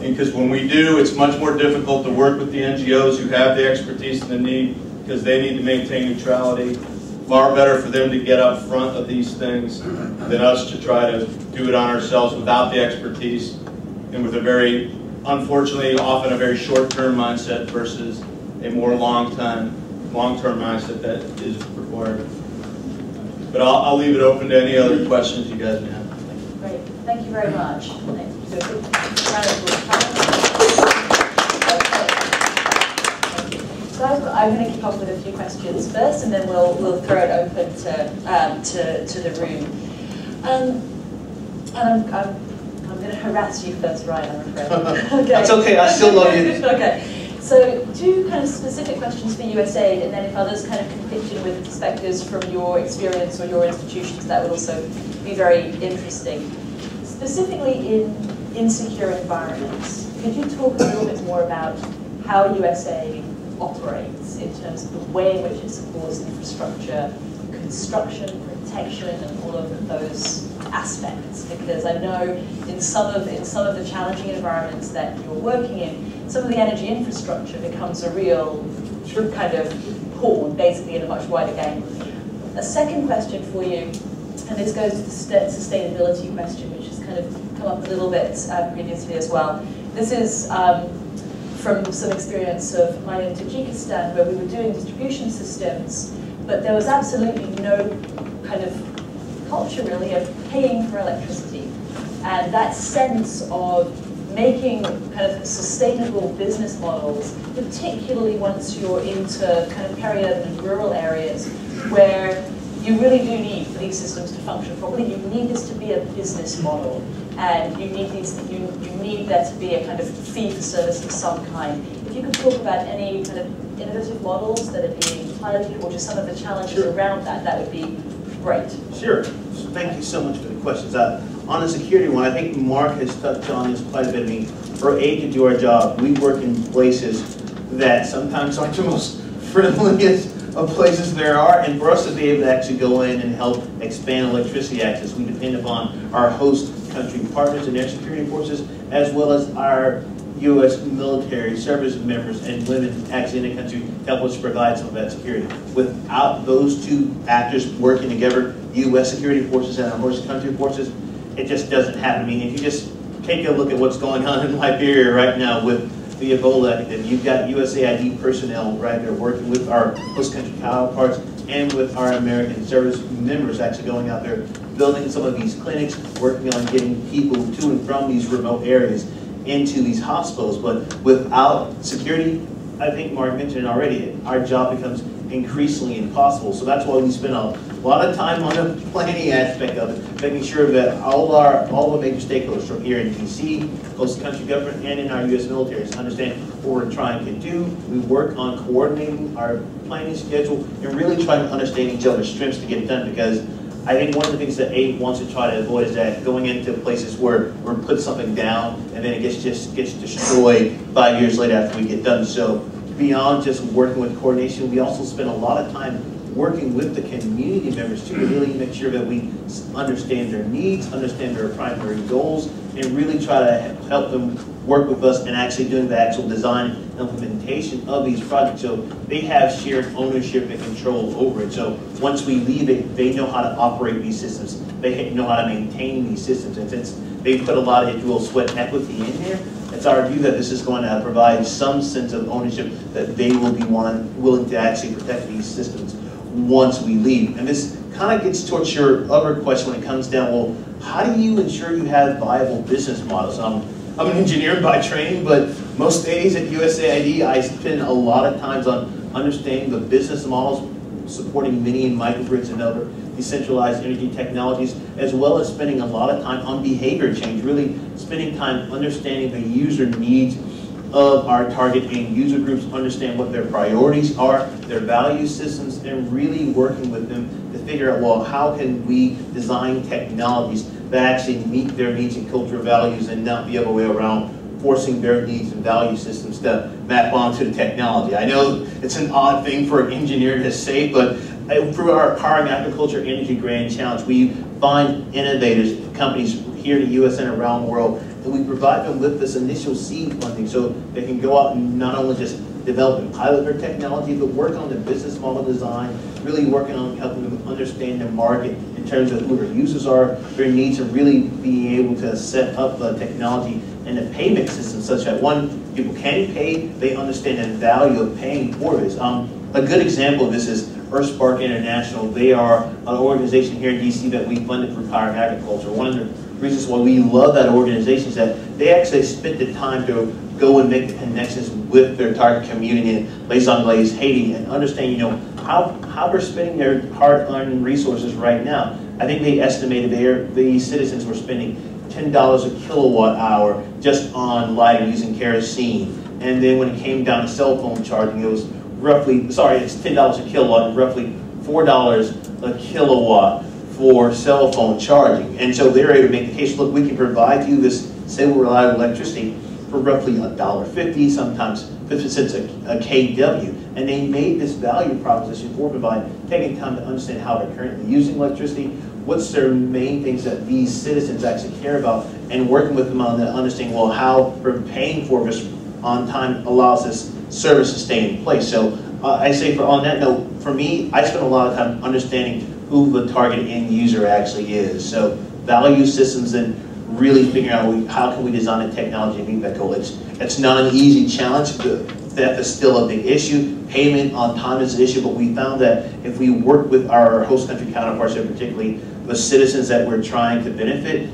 Because when we do, it's much more difficult to work with the NGOs who have the expertise and the need, because they need to maintain neutrality. Far better for them to get up front of these things than us to try to do it on ourselves without the expertise and with a very, unfortunately, often a very short-term mindset versus a more long-term mindset that is required. But I'll leave it open to any other questions you guys may have. Great, thank you very much. So I'm going to kick off with a few questions first, and then we'll throw it open to the room. And I'm going to harass you first, right? I'm afraid. Okay. That's okay. I still love you. Okay. So 2 kind of specific questions for USAID, and then if others kind of can pitch in with perspectives from your experience or your institutions, that would also be very interesting. Specifically in insecure environments, could you talk a little bit more about how USAID operates in terms of the way in which it supports infrastructure, construction, protection, and all of those aspects? Because I know in some of the challenging environments that you're working in, some of the energy infrastructure becomes a real kind of pawn, basically, in a much wider game. A second question for you, and this goes to the sustainability question, which has kind of come up a little bit previously as well. This is from some experience of mine in Tajikistan, where we were doing distribution systems, but there was absolutely no kind of culture really of paying for electricity. And that sense of making kind of sustainable business models, particularly once you're into kind of peri-urban and rural areas, where you really do need for these systems to function properly. You need this to be a business model, and you need there to be a kind of fee for service of some kind. If you could talk about any kind of innovative models that are being piloted, or just some of the challenges around that, that would be great. Sure. So thank you so much for the questions. On the security one, I think Mark has touched on this quite a bit. I mean, for aid to do our job, we work in places that sometimes aren't the most friendliest of places there are, and for us to be able to actually go in and help expand electricity access, we depend upon our host country partners and their security forces, as well as our U.S. military service members and women actually in the country to help us provide some of that security. Without those 2 actors working together, U.S. security forces and our host country forces, it just doesn't happen. I mean, if you just take a look at what's going on in Liberia right now with the Ebola epidemic, you've got USAID personnel right there working with our host country counterparts and with our American service members actually going out there, building some of these clinics, working on getting people to and from these remote areas into these hospitals. But without security, I think Mark mentioned it already, our job becomes increasingly impossible. So that's why we spend a lot of time on the planning aspect of it, making sure that all the major stakeholders from here in DC, host country government, and in our U.S. military understand what we're trying to do. We work on coordinating our planning schedule and really trying to understand each other's strengths to get it done, because I think one of the things that aid wants to try to avoid is that going into places where we put something down and then it gets destroyed 5 years later after we get done. So beyond just working with coordination, we also spend a lot of time working with the community members to really make sure that we understand their needs, understand their primary goals, and really try to help them work with us in actually doing the actual design and implementation of these projects. So they have shared ownership and control over it. So once we leave it, they know how to operate these systems. They know how to maintain these systems. And since they put a lot of individual sweat equity in there, it's our view that this is going to provide some sense of ownership that they will be willing to actually protect these systems once we leave. And this kind of gets towards your other question when it comes down, well, how do you ensure you have viable business models? I'm an engineer by training, but most days at USAID, I spend a lot of times on understanding the business models, supporting mini and microgrids and other decentralized energy technologies, as well as spending a lot of time on behavior change, really spending time understanding the user needs of our target end user groups, understand what their priorities are, their value systems, and really working with them to figure out, well, how can we design technologies that actually meet their needs and cultural values and not the other way around, forcing their needs and value systems to map onto the technology. I know it's an odd thing for an engineer to say, but through our Powering Agriculture Energy Grand Challenge, we find innovators, companies here in the U.S. and around the world, and we provide them with this initial seed funding so they can go out and not only just develop and pilot their technology, but work on the business model design, really working on helping them understand their market in terms of who their users are, their needs, and really being able to set up the technology and the payment system such that, one, people can pay, they understand the value of paying for this. A good example of this is Earthspark International. They are an organization here in DC that we funded for Powering Agriculture. One of the reasons why we love that organization is that they actually spent the time to go and make the connections with their target community in Les Anglais, Haiti, and understand, you know, how they're spending their hard-earned resources right now. I think they estimated the citizens were spending $10 a kilowatt hour just on lighting using kerosene. And then when it came down to cell phone charging, it was roughly, sorry, it's $10 a kilowatt and roughly $4 a kilowatt for cell phone charging. And so they're able to make the case, look, we can provide you this stable, reliable electricity for roughly $1.50, sometimes 50 cents a kW. And they made this value proposition for providing, taking time to understand how they're currently using electricity, what's their main things that these citizens actually care about, and working with them on that, understanding, well, how we're paying for this on time allows this service to stay in place. So I say on that note, for me, I spend a lot of time understanding who the target end user actually is. So value systems and really figuring out how can we design a technology to meet that goal. It's not an easy challenge. Theft is still a big issue. Payment on time is an issue, but we found that if we work with our host country counterparts, and particularly the citizens that we're trying to benefit,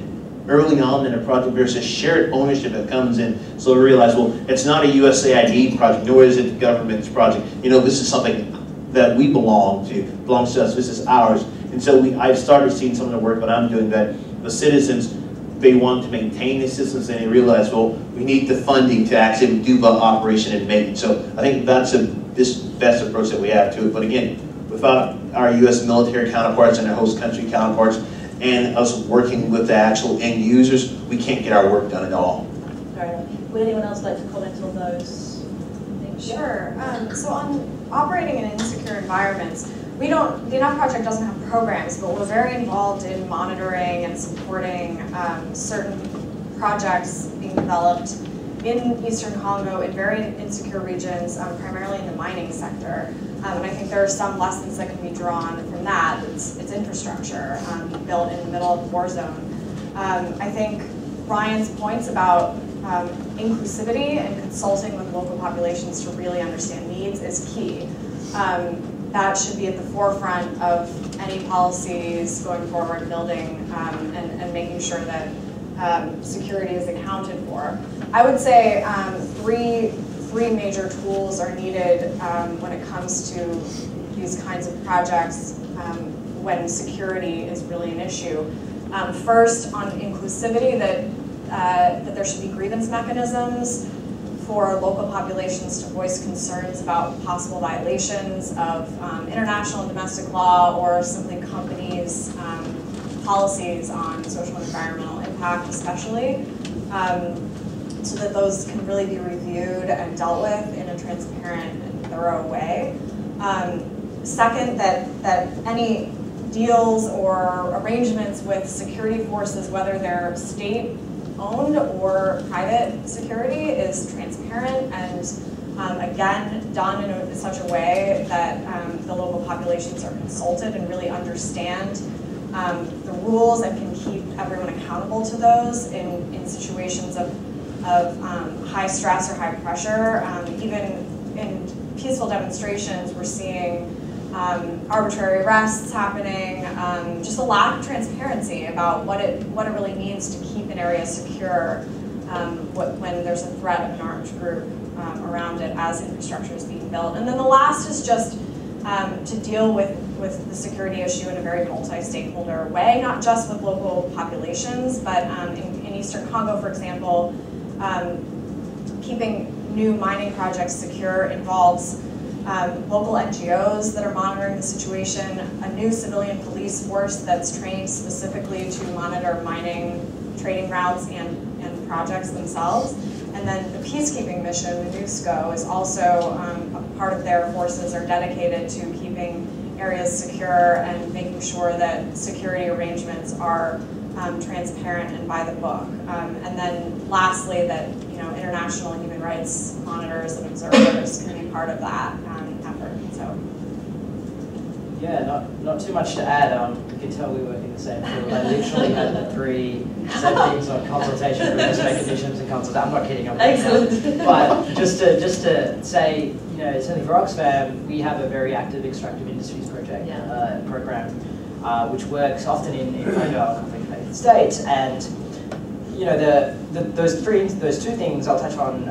early on in a project, there's a shared ownership that comes in. So we realize, well, it's not a USAID project, nor is it the government's project. You know, this is something that we belongs to us, this is ours. And so I've started seeing some of the work that I'm doing that the citizens, they want to maintain the systems, and they realize, well, we need the funding to actually do the operation and maintenance. So I think that's this best approach that we have to it. But again, without our U.S. military counterparts and our host country counterparts, and us working with the actual end users, we can't get our work done at all. Fair enough. Would anyone else like to comment on those things? Sure. So on operating in insecure environments, the Enough Project doesn't have programs, but we're very involved in monitoring and supporting certain projects being developed in Eastern Congo in very insecure regions, primarily in the mining sector. And I think there are some lessons that can be drawn from that. It's infrastructure built in the middle of the war zone. I think Ryan's points about inclusivity and consulting with local populations to really understand needs is key. That should be at the forefront of any policies going forward, building and making sure that security is accounted for. I would say three major tools are needed when it comes to these kinds of projects when security is really an issue. First, on inclusivity, that there should be grievance mechanisms for local populations to voice concerns about possible violations of international and domestic law, or simply companies' policies on social and environmental impact especially, so that those can really be reviewed and dealt with in a transparent and thorough way. Second, that any deals or arrangements with security forces, whether they're state-owned or private security, is transparent and again done in such a way that the local populations are consulted and really understand the rules and can keep everyone accountable to those in situations of high stress or high pressure. Even in peaceful demonstrations, we're seeing arbitrary arrests happening, just a lack of transparency about what it really means to keep an area secure when there's a threat of an armed group around it as infrastructure is being built. And then the last is just to deal with the security issue in a very multi-stakeholder way, not just with local populations, but in Eastern Congo, for example, keeping new mining projects secure involves local NGOs that are monitoring the situation, a new civilian police force that's trained specifically to monitor mining trading routes and projects themselves. And then the peacekeeping mission, the NUSCO, is also a part of their forces are dedicated to keeping areas secure and making sure that security arrangements are transparent and by the book. And then lastly, that international human rights monitors and observers can be part of that effort. So. Yeah, not too much to add. You can tell we work in the same field. I literally had the three same things on consultation, risk conditions, and consultation. I'm not kidding. I'm Excellent. But just to say, certainly for Oxfam, we have a very active extractive industries project program, which works often in Congo, conflict-affected states, and those two things I'll touch on.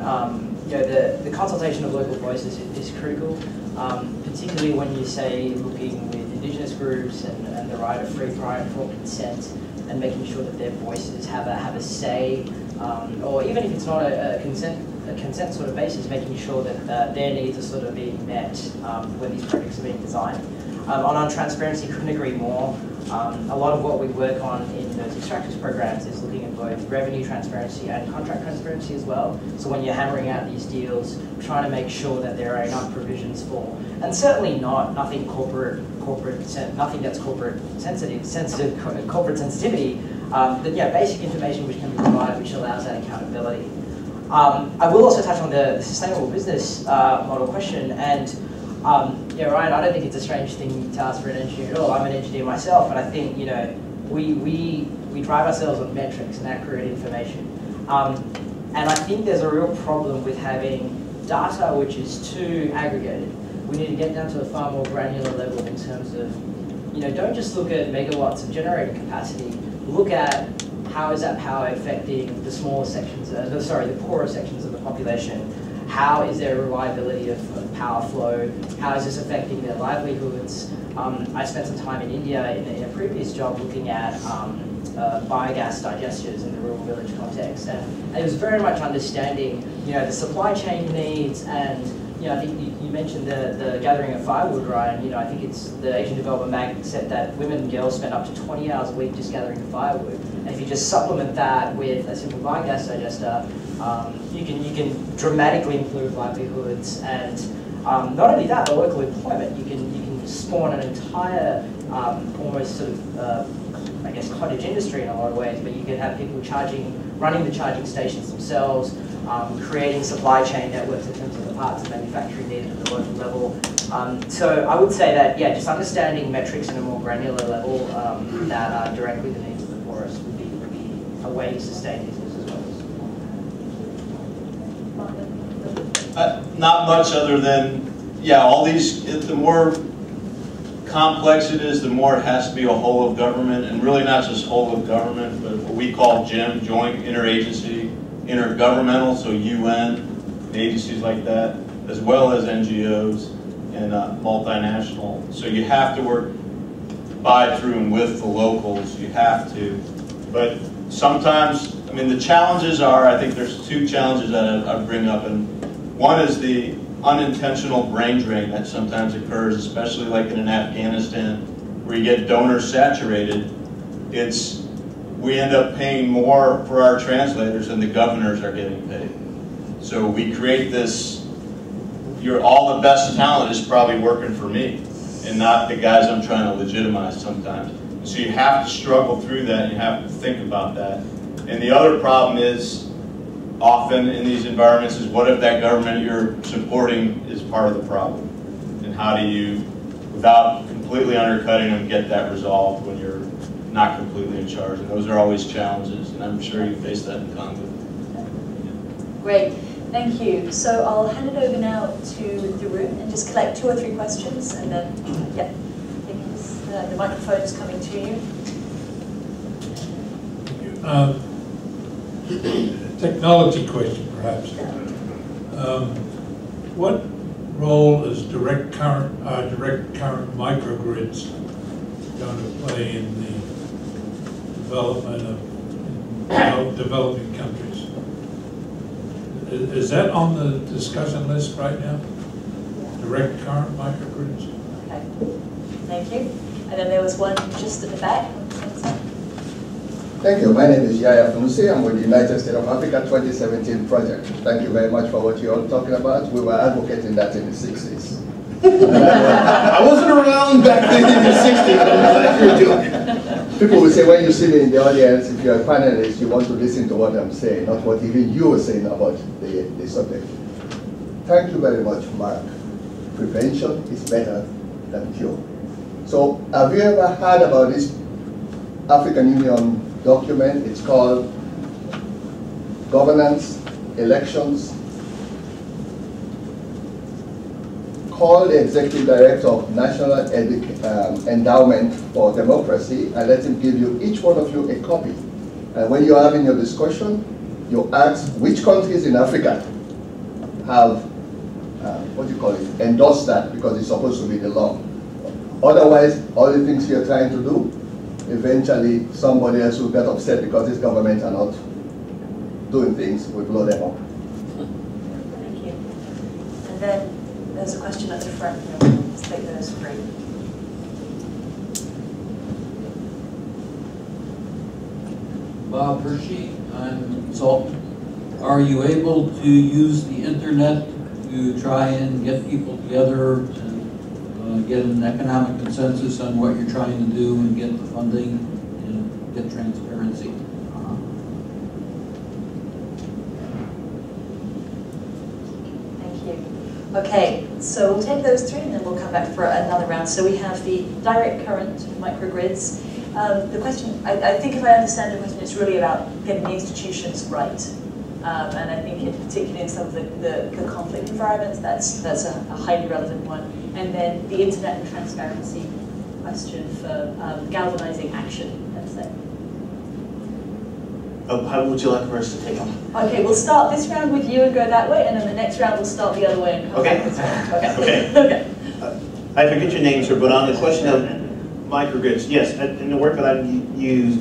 The consultation of local voices is critical. Particularly when you say looking with Indigenous groups and the right of free, prior, and informed consent, and making sure that their voices have a say, or even if it's not a consent a consent sort of basis, making sure that their needs are sort of being met when these projects are being designed. On transparency, couldn't agree more. A lot of what we work on in those extractives programs is looking at both revenue transparency and contract transparency as well. So when you're hammering out these deals, trying to make sure that there are enough provisions for, and certainly nothing nothing that's corporate corporate sensitivity, but yeah, basic information which can be provided, which allows that accountability. I will also touch on the sustainable business model question, and yeah, Ryan, I don't think it's a strange thing to ask for an engineer at all. I'm an engineer myself, and I think, you know, we drive ourselves on metrics and accurate information. And I think there's a real problem with having data which is too aggregated. We need to get down to a far more granular level in terms of, you know, don't just look at megawatts of generating capacity. Look at how is that power affecting the smaller sections, the poorer sections of the population. How is there reliability of power flow? How is this affecting their livelihoods? I spent some time in India in a previous job looking at biogas digesters in the rural village context, and it was very much understanding, you know, the supply chain needs. And you know, I think you mentioned the gathering of firewood, Ryan. You know, I think it's the Asian Development Bank said that women and girls spend up to 20 hours a week just gathering the firewood. And if you just supplement that with a simple biogas digester, you can dramatically improve livelihoods, and not only that, but local employment. You can spawn an entire almost sort of I guess cottage industry in a lot of ways, but you can have people running the charging stations themselves, creating supply chain networks in terms of the parts of manufacturing needed at the local level. So I would say that, yeah, just understanding metrics in a more granular level that are directly the needs of the poorest would be a way to sustain these business models. Not much other than, yeah, all these, the more complex it is, the more it has to be a whole of government, and really not just whole of government, but what we call GEM, joint interagency, intergovernmental, so UN, agencies like that, as well as NGOs and multinational. So you have to work by, through, and with the locals, you have to. But sometimes, I mean, the challenges are, I think there's two challenges that I bring up, and one is the unintentional brain drain that sometimes occurs, especially like in Afghanistan, where you get donors saturated. We end up paying more for our translators than the governors are getting paid. So we create this, all the best talent is probably working for me, and not the guys I'm trying to legitimize sometimes. So you have to struggle through that, and you have to think about that. And the other problem is, often in these environments, is what if that government you're supporting is part of the problem? And how do you, without completely undercutting them, get that resolved when you're not completely in charge? And those are always challenges, and I'm sure you face that in Congo. Great, thank you. So I'll hand it over now to the room and just collect 2 or 3 questions, and then, yeah, the microphone is coming to you. Thank you. Technology question, perhaps. What role is direct current microgrids going to play in the development of developing countries? Is that on the discussion list right now? Direct current microgrids? Okay, thank you. And then there was one just at the back. Thank you. My name is Yaya Funusi. I'm with the United States of Africa 2017 project. Thank you very much for what you're all talking about. We were advocating that in the 60s. I wasn't around back then in the 60s. People will say, when you see me in the audience, if you're a panelist, you want to listen to what I'm saying, not what even you were saying about the subject. Thank you very much, Mark. Prevention is better than cure. So have you ever heard about this African Union document? It's called Governance, Elections. Call the Executive Director of National Endowment for Democracy and let him give you, each one of you, a copy. And when you're having your discussion, you ask which countries in Africa have, endorsed that, because it's supposed to be the law. Otherwise, all the things you're trying to do, eventually somebody else will get upset because these governments are not doing things, we blow them up. then there's a question at the front. Let's take those three. Bob Hershey, I'm a consultant. Are you able to use the internet to try and get people together and get an economic consensus on what you're trying to do and get the funding and get transparency? Thank you. Okay, so we'll take those three and then we'll come back for another round. So we have the direct current microgrids. The question, I think if I understand the question, it's really about getting the institutions right. And I think particularly in some of the conflict environments, that's a highly relevant one. And then the internet and transparency question for galvanizing action, let's say. How would you like for us to take them? Okay, we'll start this round with you and go that way, and then the next round we'll start the other way and come back this way. Okay. Okay. I forget your name, sir, but on the question of microgrids, yes, in the work that I use,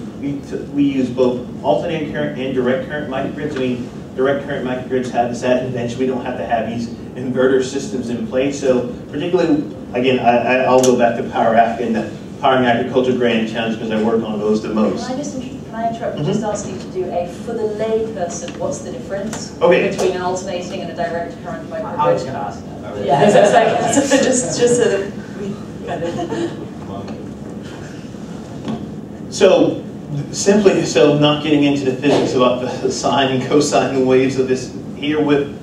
we use both alternating current and direct current microgrids. I mean, direct current microgrids have this added advantage. We don't have to have these inverter systems in place. So particularly, again, I'll go back to Power Africa and the Powering Agriculture Grand Challenge because I work on those the most. Can I interrupt and just ask you to do for the lay person, what's the difference between an alternating and a direct current microgrid? I was going to ask that. Yeah, so it's like, just so that we kind of... So simply, not getting into the physics about the sine and cosine waves of this here with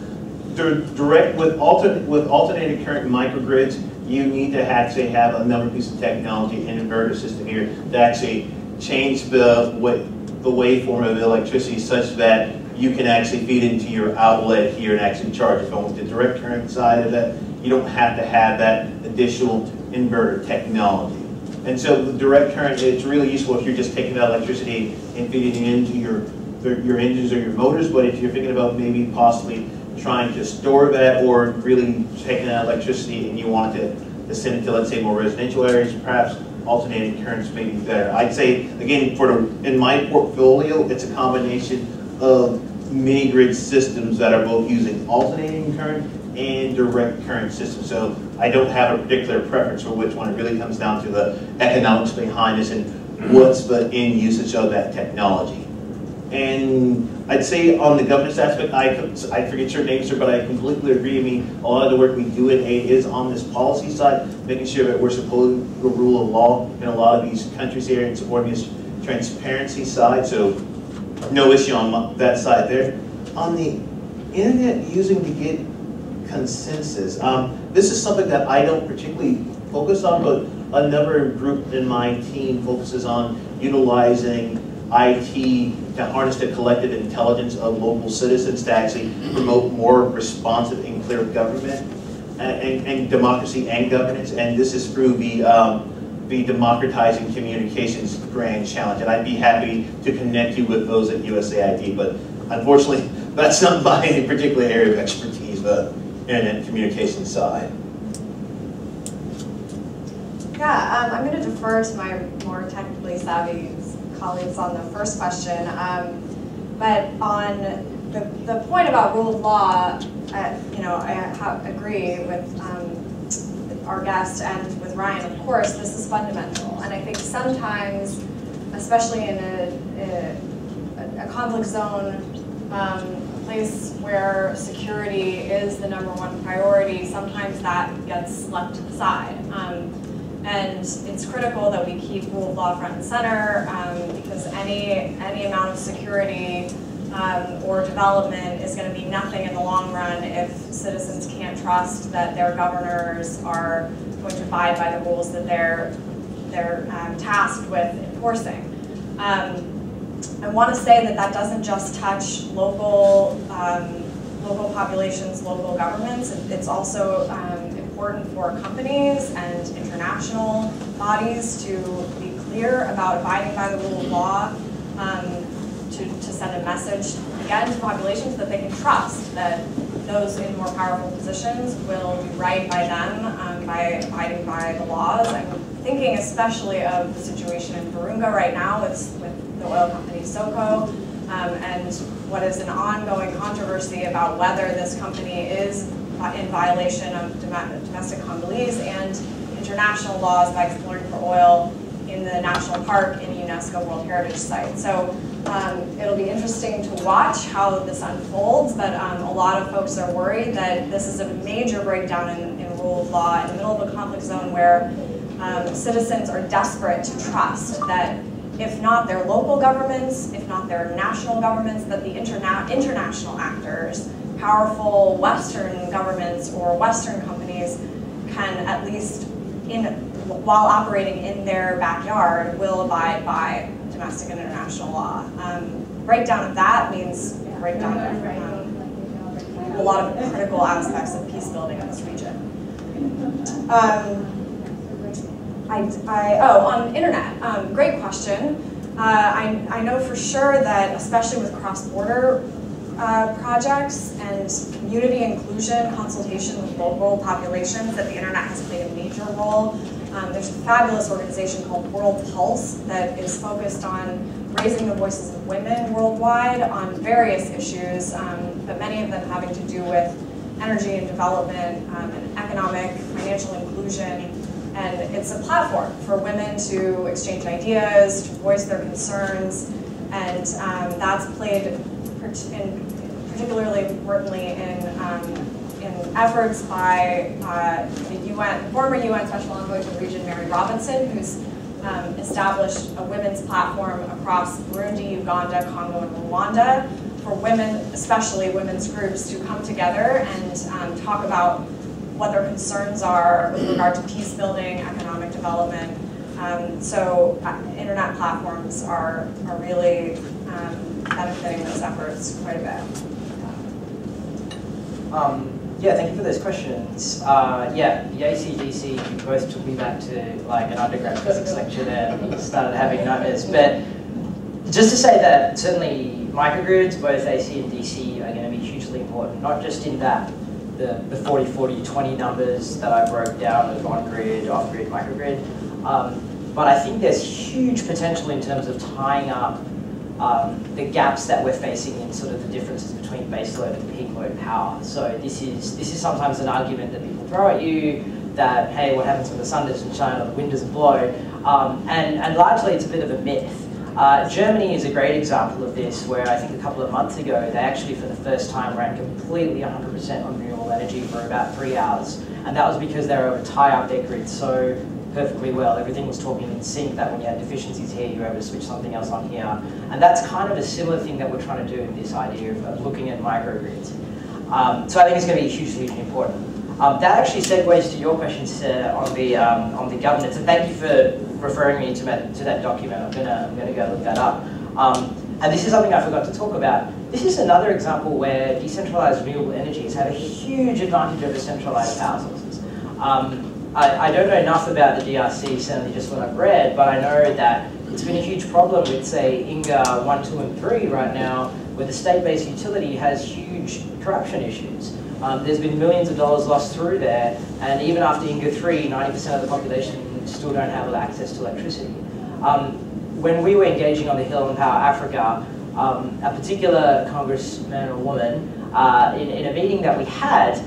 alternating current microgrids, you need to actually have another piece of technology, an inverter system here, to actually change the waveform of electricity such that you can actually feed into your outlet here and actually charge it. With the direct current side of that, you don't have to have that additional inverter technology. And so the direct current, it's really useful if you're just taking that electricity and feeding it into your engines or your motors, but if you're thinking about maybe possibly trying to store that or really taking that electricity and you want to send it to, let's say, more residential areas, perhaps alternating currents may be better. I'd say, again, in my portfolio, it's a combination of mini-grid systems that are both using alternating current and direct current systems. So I don't have a particular preference for which one. It really comes down to the economics behind this and what's the end usage of that technology. And I'd say on the governance aspect, I forget your name, sir, but I completely agree. I mean, a lot of the work we do at AID is on this policy side, making sure that we're supporting the rule of law in a lot of these countries here and supporting this transparency side. So no issue on that side there. On the internet using to get consensus, this is something that I don't particularly focus on, but another group in my team focuses on utilizing IT to harness the collective intelligence of local citizens to actually promote more responsive and clear government and democracy and governance. And this is through the Democratizing Communications Grand Challenge. And I'd be happy to connect you with those at USAID, but unfortunately, that's not my particular area of expertise, the internet communications side. Yeah, I'm going to defer to my more technically savvy colleagues on the first question, but on the point about rule of law, I agree with our guest and with Ryan. Of course, this is fundamental, and I think sometimes, especially in a conflict zone, a place where security is the #1 priority, sometimes that gets left to the side. And it's critical that we keep rule of law front and center because any amount of security or development is going to be nothing in the long run if citizens can't trust that their governors are going to abide by the rules that they're tasked with enforcing. I want to say that doesn't just touch local populations, local governments. It's also important for companies and international bodies to be clear about abiding by the rule of law, to send a message, again, to populations that they can trust that those in more powerful positions will do right by them by abiding by the laws. I'm thinking especially of the situation in Virunga right now with the oil company SOCO and what is an ongoing controversy about whether this company is in violation of domestic Congolese and international laws by exploring for oil in the national park in a UNESCO World Heritage Site. So it'll be interesting to watch how this unfolds, but a lot of folks are worried that this is a major breakdown in rule of law in the middle of a conflict zone where citizens are desperate to trust that if not their local governments, if not their national governments, that the international actors, powerful Western governments or Western companies can at least, while operating in their backyard, will abide by domestic and international law. Breakdown of that means breakdown of a lot of critical aspects of peace building in this region. On internet, great question. I know for sure that, especially with cross-border projects and community inclusion, consultation with local populations, that the internet has played a major role. There's a fabulous organization called World Pulse that is focused on raising the voices of women worldwide on various issues, but many of them having to do with energy and development, and economic, financial inclusion. And it's a platform for women to exchange ideas, to voice their concerns, and that's played particularly importantly in efforts by the former UN Special Envoy for the region, Mary Robinson, who's established a women's platform across Burundi, Uganda, Congo, and Rwanda for women, especially women's groups, to come together and talk about what their concerns are with regard to peace building, economic development. So internet platforms are really benefiting those efforts quite a bit. Yeah, thank you for those questions. Yeah, the ACDC both took me back to like an undergrad physics lecture there and started having nightmares. But just to say that certainly microgrids, both AC and DC, are going to be hugely important, not just in that the 40, 40, 20 numbers that I broke down of on-grid, off-grid, microgrid. But I think there's huge potential in terms of tying up the gaps that we're facing in sort of the differences between baseload and peak load power. So this is sometimes an argument that people throw at you that, hey, what happens when the sun doesn't shine or the wind doesn't blow? And largely it's a bit of a myth. Germany is a great example of this, where I think a couple of months ago, they actually for the first time ran completely 100% on renewable energy for about 3 hours. And that was because they were able to tie up their grid so perfectly well. Everything was talking in sync, that when you had deficiencies here, you were able to switch something else on here. And that's kind of a similar thing that we're trying to do in this idea of looking at microgrids. So I think it's going to be hugely important. That actually segues to your questions on the governance, and thank you for referring me to that document. I'm gonna go look that up. And this is something I forgot to talk about. This is another example where decentralized renewable energies have a huge advantage over centralized power sources. I don't know enough about the DRC, certainly just what I've read, but I know that it's been a huge problem with, say, INGA 1, 2, and 3 right now, where the state-based utility has huge corruption issues. There's been millions of dollars lost through there, and even after INGA 3, 90% of the population still don't have access to electricity. When we were engaging on the Hill in Power Africa, a particular congressman or woman, in a meeting that we had,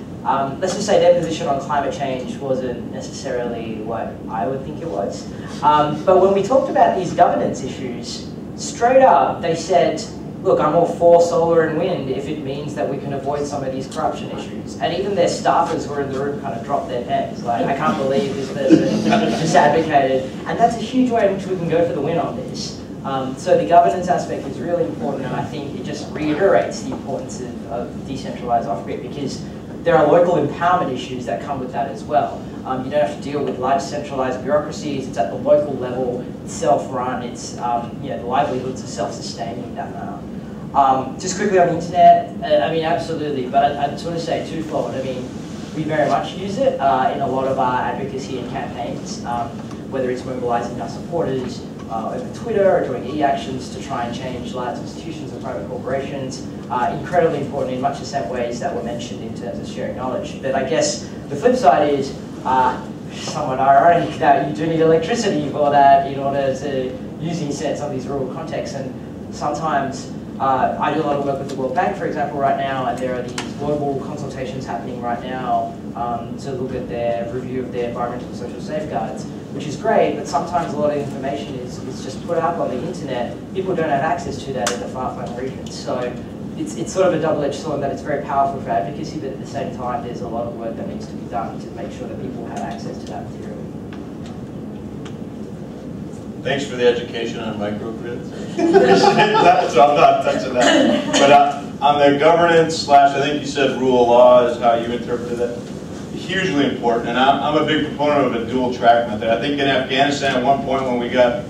let's just say their position on climate change wasn't necessarily what I would think it was. But when we talked about these governance issues, straight up they said, look, I'm all for solar and wind if it means that we can avoid some of these corruption issues. And even their staffers who were in the room kind of dropped their pens. Like, I can't believe this person just advocated. And that's a huge way in which we can go for the win on this. So the governance aspect is really important, and I think it just reiterates the importance of decentralized off-grid, because there are local empowerment issues that come with that as well. You don't have to deal with large centralized bureaucracies. It's at the local level, it's self-run, it's, the livelihoods are self-sustaining in that manner. Just quickly on the internet, I mean, absolutely, but I'd sort of say twofold. I mean, we very much use it in a lot of our advocacy and campaigns, whether it's mobilizing our supporters over Twitter or doing e-actions to try and change large institutions and private corporations. Incredibly important in much the same ways that were mentioned in terms of sharing knowledge. But I guess the flip side is somewhat ironic that you do need electricity for that in order to use the internet in some of these rural contexts. And sometimes I do a lot of work with the World Bank, for example, right now, and there are these global consultations happening right now to look at their review of their environmental and social safeguards, which is great, but sometimes a lot of information is just put up on the internet. People don't have access to that in the far-flung regions. So it's sort of a double-edged sword that it's very powerful for advocacy, but at the same time, there's a lot of work that needs to be done to make sure that people have access to that material. Thanks for the education on microgrids. That, so I'm not touching that. But on the governance / I think you said rule of law is how you interpreted that. Hugely important, and I'm a big proponent of a dual track method. I think in Afghanistan at one point when we got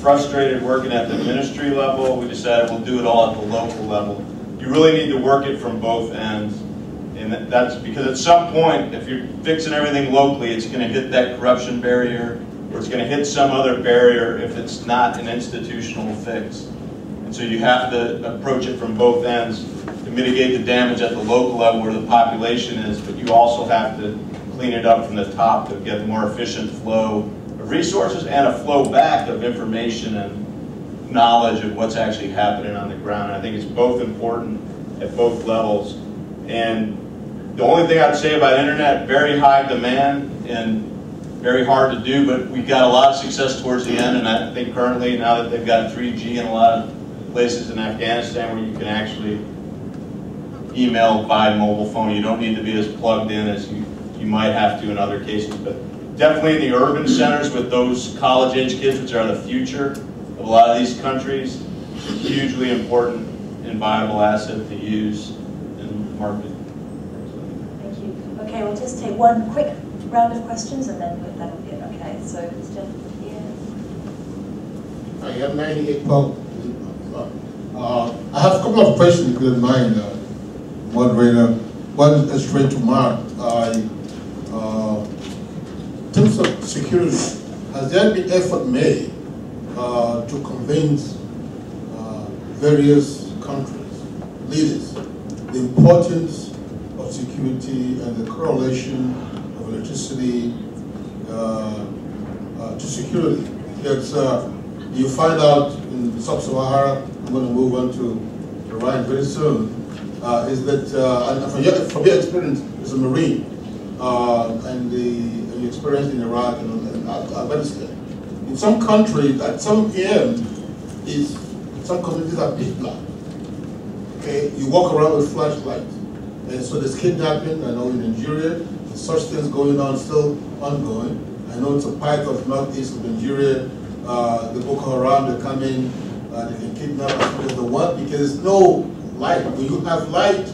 frustrated working at the ministry level, we decided we'll do it all at the local level. You really need to work it from both ends. And that's because at some point, if you're fixing everything locally, it's going to hit that corruption barrier, or it's going to hit some other barrier if it's not an institutional fix. And so you have to approach it from both ends to mitigate the damage at the local level where the population is, but you also have to clean it up from the top to get more efficient flow of resources and a flow back of information and knowledge of what's actually happening on the ground. I think it's both important at both levels. And the only thing I'd say about internet, very high demand and very hard to do, but we got a lot of success towards the end, and I think currently, now that they've got 3G in a lot of places in Afghanistan where you can actually email by mobile phone, you don't need to be as plugged in as you might have to in other cases, but definitely in the urban centers with those college-age kids, which are the future of a lot of these countries, hugely important and viable asset to use and market. Thank you. Okay, we'll just take one quick round of questions and then that'll be it. Okay, so this gentleman here. I am 98. I have a couple of questions, if you don't mind, moderator. One is straight to Mark. In terms of security, has there been effort made to convince various countries, leaders, the importance of security and the correlation of electricity to security? Because you find out in Sub-Sahara, I'm going to move on to Iran very soon, is that, and from your experience as a Marine, and the experience in Iraq and Afghanistan, in some countries, at some PM, some communities are pitch black. Okay, you walk around with flashlights, and so there's kidnapping. I know in Nigeria, such things going on, still ongoing. I know it's a part of northeast of Nigeria. The Boko Haram, they come in, they can kidnap us because there's no light. When you have light,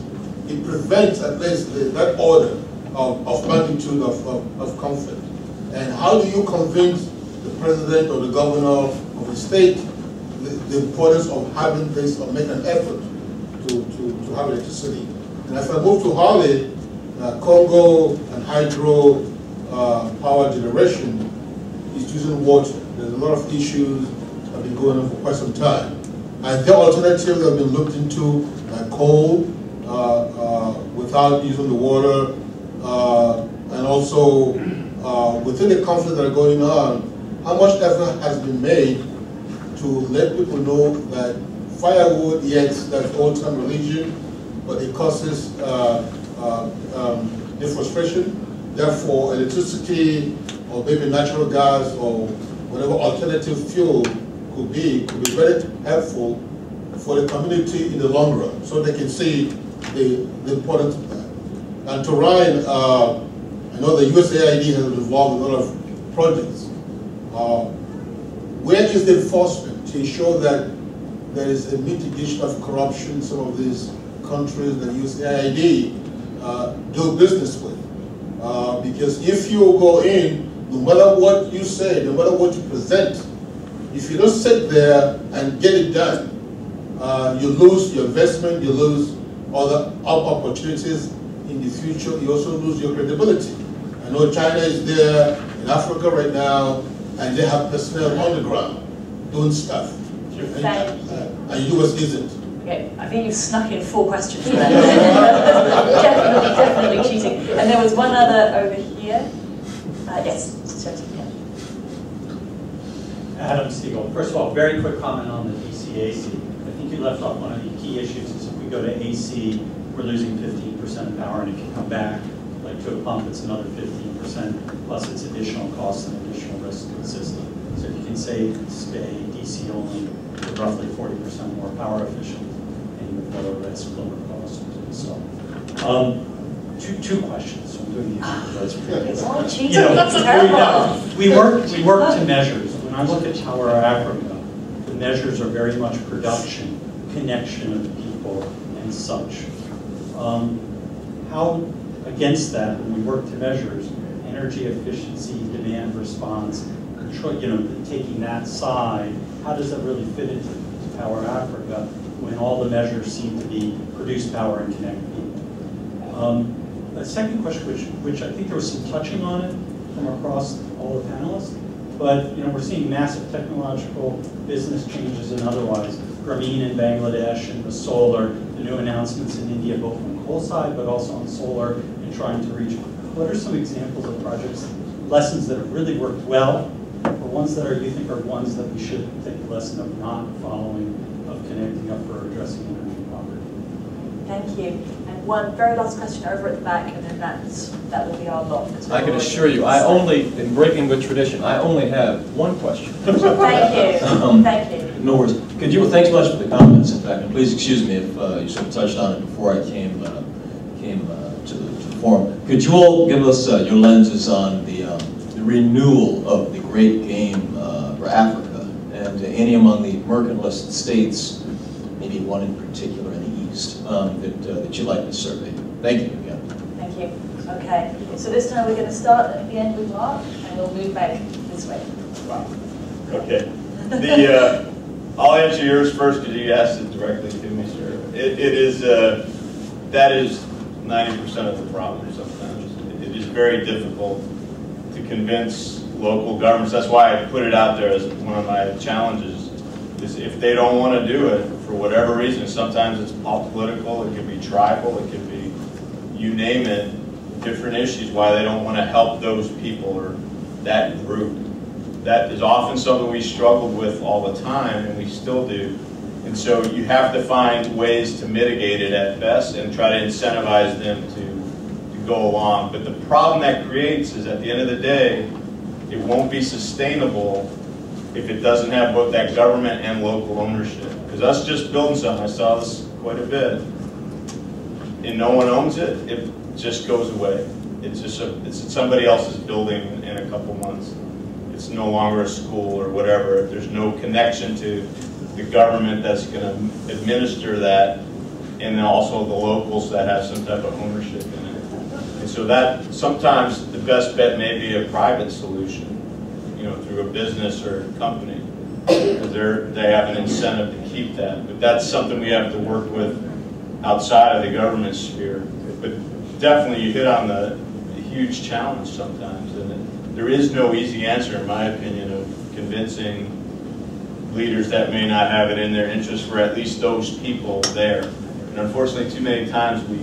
it prevents at least that order of magnitude of conflict. And how do you convince the president or the governor of the state the importance of having this, or make an effort to have electricity? And if I move to Harley, Congo and hydro power generation is using water. There's a lot of issues that have been going on for quite some time. And there are alternatives that have been looked into, like coal, without using the water, and also within the conflicts that are going on, how much effort has been made to let people know that firewood, yes, that's old-time religion, but it causes deforestation. Therefore, electricity or maybe natural gas or whatever alternative fuel could be very helpful for the community in the long run, so they can see the importance of that. And to Ryan, I know the USAID has been involved in a lot of projects. Where is the enforcement to ensure that there is a mitigation of corruption in some of these countries that USAID do business with? Because if you go in, no matter what you say, no matter what you present, if you don't sit there and get it done, you lose your investment, you lose other opportunities in the future, you also lose your credibility. I know China is there in Africa right now, and they have personnel on the ground doing stuff. And US isn't. Okay, I think you've snuck in 4 questions there. definitely cheating. And there was one other over here. Yes, yeah. Adam Siegel. First of all, very quick comment on the DCAC. I think you left off one of the key issues is if we go to AC, we're losing 15% of power, and if you come back, like to a pump, it's another 15%, plus it's additional costs and additional risk to the system. So if you can stay DC only, you're roughly 40% more power efficient, and you have lower risk, lower cost. So, two questions. So I'm doing the It's all cheating. It's terrible. We work to measures. When I look at Power Africa, the measures are very much production, connection of people, and such. How, against that, when we work to measures, energy efficiency, demand response, control, taking that side, how does that really fit into Power Africa when all the measures seem to be produce power and connect people? A second question, which I think there was some touching on it from across all the panelists, but we're seeing massive technological business changes and otherwise. Grameen in Bangladesh and the solar, the new announcements in India, both on the coal side, but also on solar, and trying to reach. What are some examples of projects, lessons that have really worked well, or ones that you think are ones that we should take a lesson of not following, of connecting up for addressing energy poverty? Thank you. And one very last question over at the back, and then that will be our lot. I can assure you, in breaking with tradition, I only have one question. Thank you. Thank you. No worries. Thanks much for the comments, in fact, and please excuse me if you sort of touched on it before I came to the forum. Could you all give us your lenses on the renewal of the great game for Africa, and any among the mercantilist states, maybe one in particular in the East, that you'd like to survey? Thank you again. Thank you. Okay, so this time we're going to start at the end with Mark, and we'll move back this way. Wow. Okay. I'll answer yours first because you asked it directly to me, sir. That is 90% of the problem sometimes. It is very difficult to convince local governments. That's why I put it out there as one of my challenges, is if they don't want to do it for whatever reason, sometimes it's political, it could be tribal, it could be, you name it, different issues why they don't want to help those people or that group. That is often something we struggled with all the time, and we still do. And so you have to find ways to mitigate it at best and try to incentivize them to go along. But the problem that creates is at the end of the day, it won't be sustainable if it doesn't have both that government and local ownership. Because us just building something, I saw this quite a bit, and no one owns it, it just goes away. It's somebody else's building in a couple months. It's no longer a school or whatever. If there's no connection to the government that's going to administer that, and then also the locals that have some type of ownership in it. And so that sometimes the best bet may be a private solution, through a business or a company, because they have an incentive to keep that. But that's something we have to work with outside of the government sphere. But definitely you hit on the huge challenge sometimes, and there is no easy answer, in my opinion, of convincing leaders that may not have it in their interest for at least those people there. And unfortunately, too many times we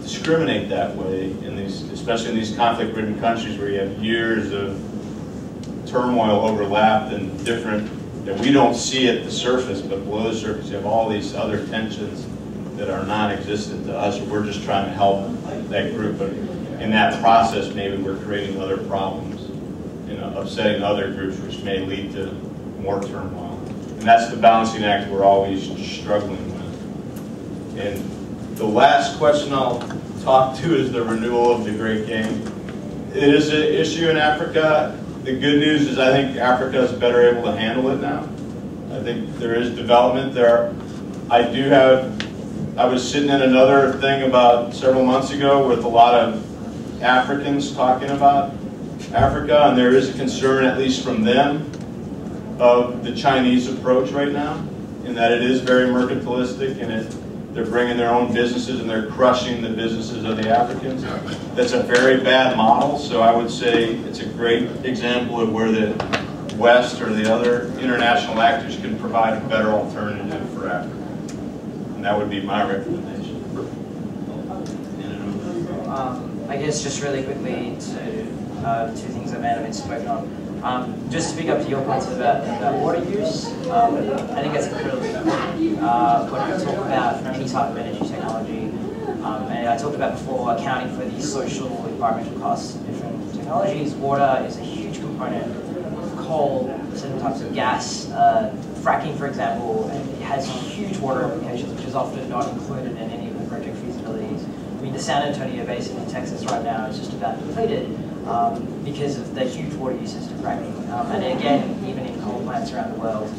discriminate that way, especially in these conflict-ridden countries where you have years of turmoil overlapped and different, that we don't see at the surface, but below the surface you have all these other tensions that are non-existent to us, or we're just trying to help that group. But in that process, maybe we're creating other problems, upsetting other groups, which may lead to more turmoil. And that's the balancing act we're always struggling with. And the last question I'll talk to is the renewal of the great game. It is an issue in Africa. The good news is I think Africa is better able to handle it now. I think there is development there. I was sitting in another thing about several months ago with a lot of Africans talking about Africa, and there is a concern, at least from them, of the Chinese approach right now, in that it is very mercantilistic, and they're bringing their own businesses and they're crushing the businesses of the Africans. That's a very bad model, so I would say it's a great example of where the West or the other international actors can provide a better alternative for Africa. And that would be my recommendation. I guess just really quickly to two things that may have been spoken on. Just to pick up to your points about water use, I think that's incredibly important. When we talk about any type of energy technology, and I talked about before accounting for the social, environmental costs of different technologies, water is a huge component. Coal, certain types of gas, fracking, for example, has huge water implications, which is often not included in any of the project feasibilities. I mean, the San Antonio Basin in Texas right now is just about depleted because of the huge water uses to fracking. And again, even in coal plants around the world,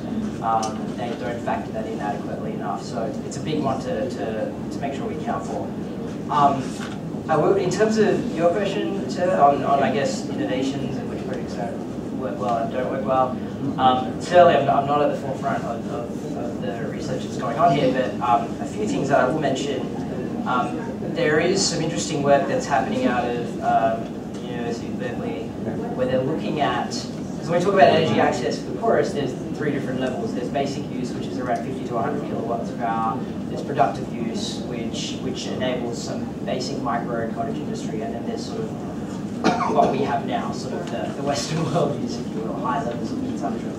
they don't factor that in adequately enough. So it's a big one to make sure we account for. In terms of your question, sir, on I guess, innovations and which projects don't work well and don't work well, certainly I'm not at the forefront of the research that's going on here, but a few things that I will mention. There is some interesting work that's happening out of University of Berkeley, where they're looking at, so when we talk about energy access for the poorest, there's 3 different levels. There's basic use, which is around 50 to 100 kilowatts per hour. There's productive use, which enables some basic micro and cottage industry, and then there's sort of what we have now, sort of the Western world use, if you will, high levels of consumption.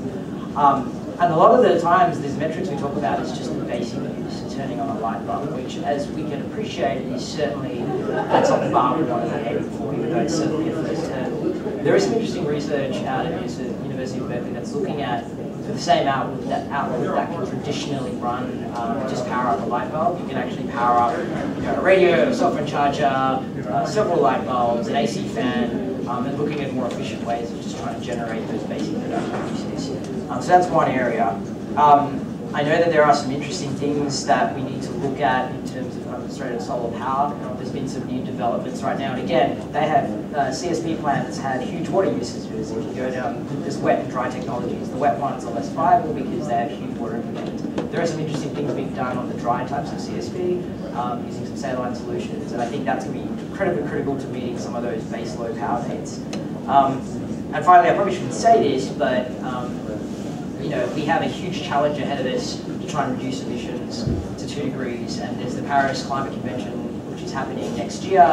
And a lot of the times, these metrics we talk about is just the basic use, turning on a light bulb, which, as we can appreciate, is certainly that's on the bar we want to be aiming for, even though it's certainly a first hurdle. There is some interesting research out of University of Berkeley that's looking at, for the same outlet that can traditionally run just power up a light bulb. You can actually power up a radio, a cell phone charger, several light bulbs, an AC fan, and looking at more efficient ways of just trying to generate those basic productive uses. So that's one area. I know that there are some interesting things that we need to look at in terms of concentrated solar power. There's been some new developments right now, and again, they have CSP plants had huge water usages. If you go down, there's wet and dry technologies. The wet ones are less viable because they have huge water implications. There are some interesting things being done on the dry types of CSP using some saline solutions, and I think that's going to be incredibly critical to meeting some of those base load power needs. And finally, I probably shouldn't say this, but we have a huge challenge ahead of us to try and reduce emissions to 2 degrees, and there's the Paris Climate Convention, which is happening next year,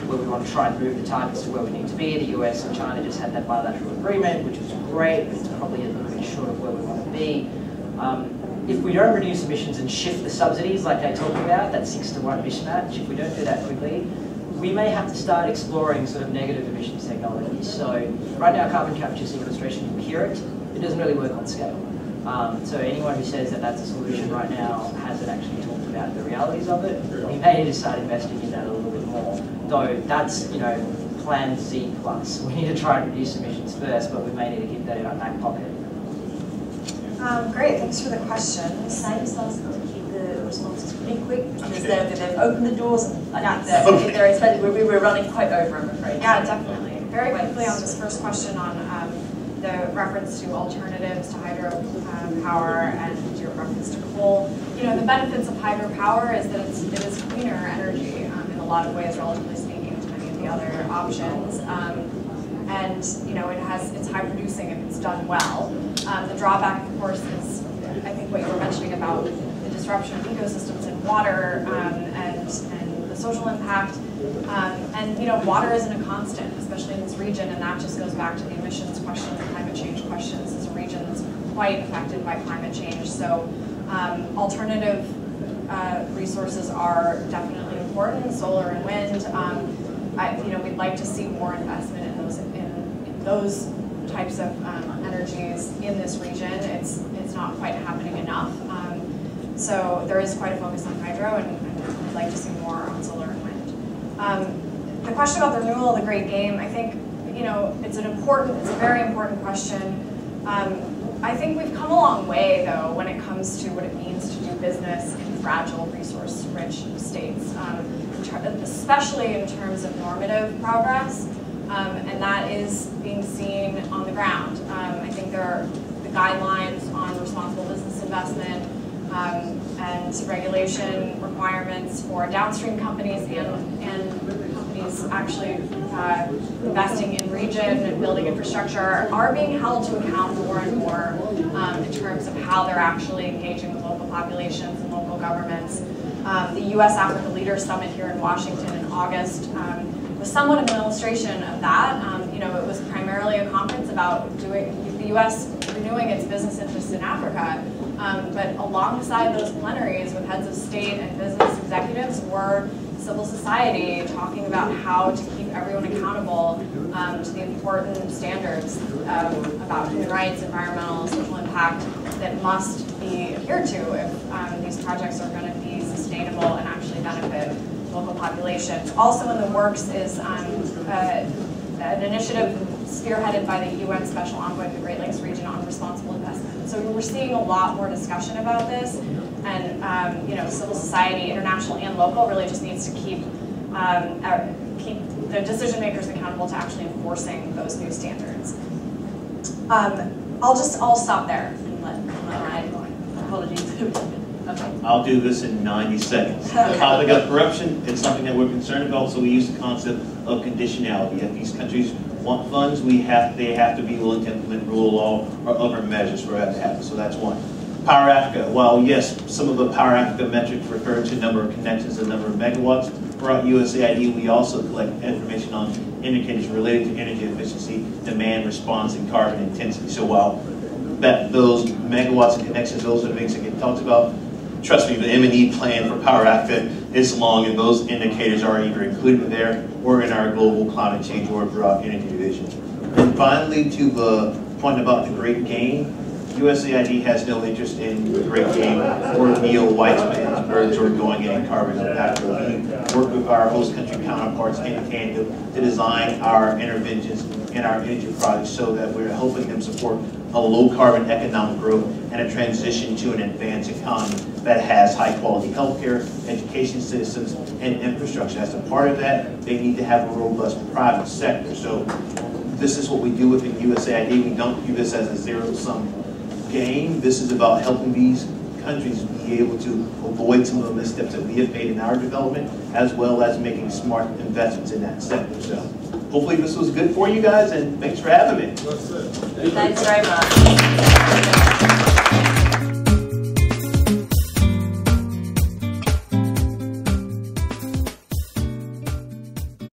where we want to try and move the targets to where we need to be. The US and China just had that bilateral agreement, which is great, but it's probably a little bit short of where we want to be. If we don't reduce emissions and shift the subsidies like I talked about, that 6-to-1 mismatch, if we don't do that quickly, we may have to start exploring sort of negative emissions technologies. So right now, carbon capture sequestration, you hear it, it doesn't really work on scale. So anyone who says that that's a solution right now hasn't actually talked about the realities of it. We may need to start investing in that a little bit more. Though that's, plan Z plus. We need to try and reduce emissions first, but we may need to keep that in our back pocket. Great, thanks for the questions. Can I just ask them to keep the responses pretty quick, because they've opened the doors, and I think they're expected. We're running quite over, I'm afraid. Yeah, definitely. Very quickly on this first question on the reference to alternatives to hydro power and your reference to coal. The benefits of hydropower is that it is cleaner energy in a lot of ways, relatively speaking, to many of the other options. And it's high producing if it's done well. The drawback, of course, is I think what you were mentioning about the disruption of ecosystems and water and the social impact. And water isn't a constant, especially in this region, and that just goes back to the emissions questions, the climate change questions. This region is quite affected by climate change, so alternative resources are definitely important. Solar and wind. We'd like to see more investment in those types of energies in this region. It's not quite happening enough. So there is quite a focus on hydro, and we'd like to see more on solar and wind. The question about the renewal of the Great Game, I think, it's a very important question. I think we've come a long way, though, when it comes to what it means to do business in fragile, resource-rich states, especially in terms of normative progress, and that is being seen on the ground. I think there are the guidelines on responsible business investment and regulation requirements for downstream companies and companies actually investing in region and building infrastructure are being held to account more and more in terms of how they're actually engaging with local populations and local governments. The U.S.-Africa Leaders Summit here in Washington in August was somewhat of an illustration of that. you know, it was primarily a conference about the U.S. renewing its business interests in Africa. But alongside those plenaries with heads of state and business executives were civil society talking about how to keep everyone accountable to the important standards about human rights, environmental, social impact that must be adhered to if these projects are going to be sustainable and actually benefit local populations. Also in the works is an initiative spearheaded by the UN Special Envoy for the Great Lakes region on responsible investment. So we're seeing a lot more discussion about this, and you know, civil society, international and local, really just needs to keep the decision makers accountable to actually enforcing those new standards. I'll stop there and let Ryan go on. Apologies. Okay. I'll do this in 90 seconds. The topic of corruption is something that we're concerned about, so we use the concept of conditionality. If these countries want funds, they have to be willing to implement rule of law or other measures for that to happen. So that's one. Power Africa. While yes, some of the Power Africa metrics refer to number of connections and number of megawatts, throughout USAID we also collect information on indicators related to energy efficiency, demand response, and carbon intensity. So while those megawatts and connections, those are the things that get talked about, trust me, the M&E plan for Power Africa is long, and those indicators are either included there or in our global climate change or throughout energy division. And finally, to the point about the Great Game, USAID has no interest in the Great Game or Neil Weitzman's birds or going in carbon impact. We work with our host country counterparts in tandem to design our interventions and our energy projects so that we're helping them support a low carbon economic growth and a transition to an advanced economy that has high quality healthcare, education systems, and infrastructure. As a part of that, they need to have a robust private sector. So this is what we do within USAID. We don't view this as a zero-sum game. This is about helping these countries be able to avoid some of the missteps that we have made in our development, as well as making smart investments in that sector. So hopefully this was good for you guys, and thanks for having me. Thanks very much.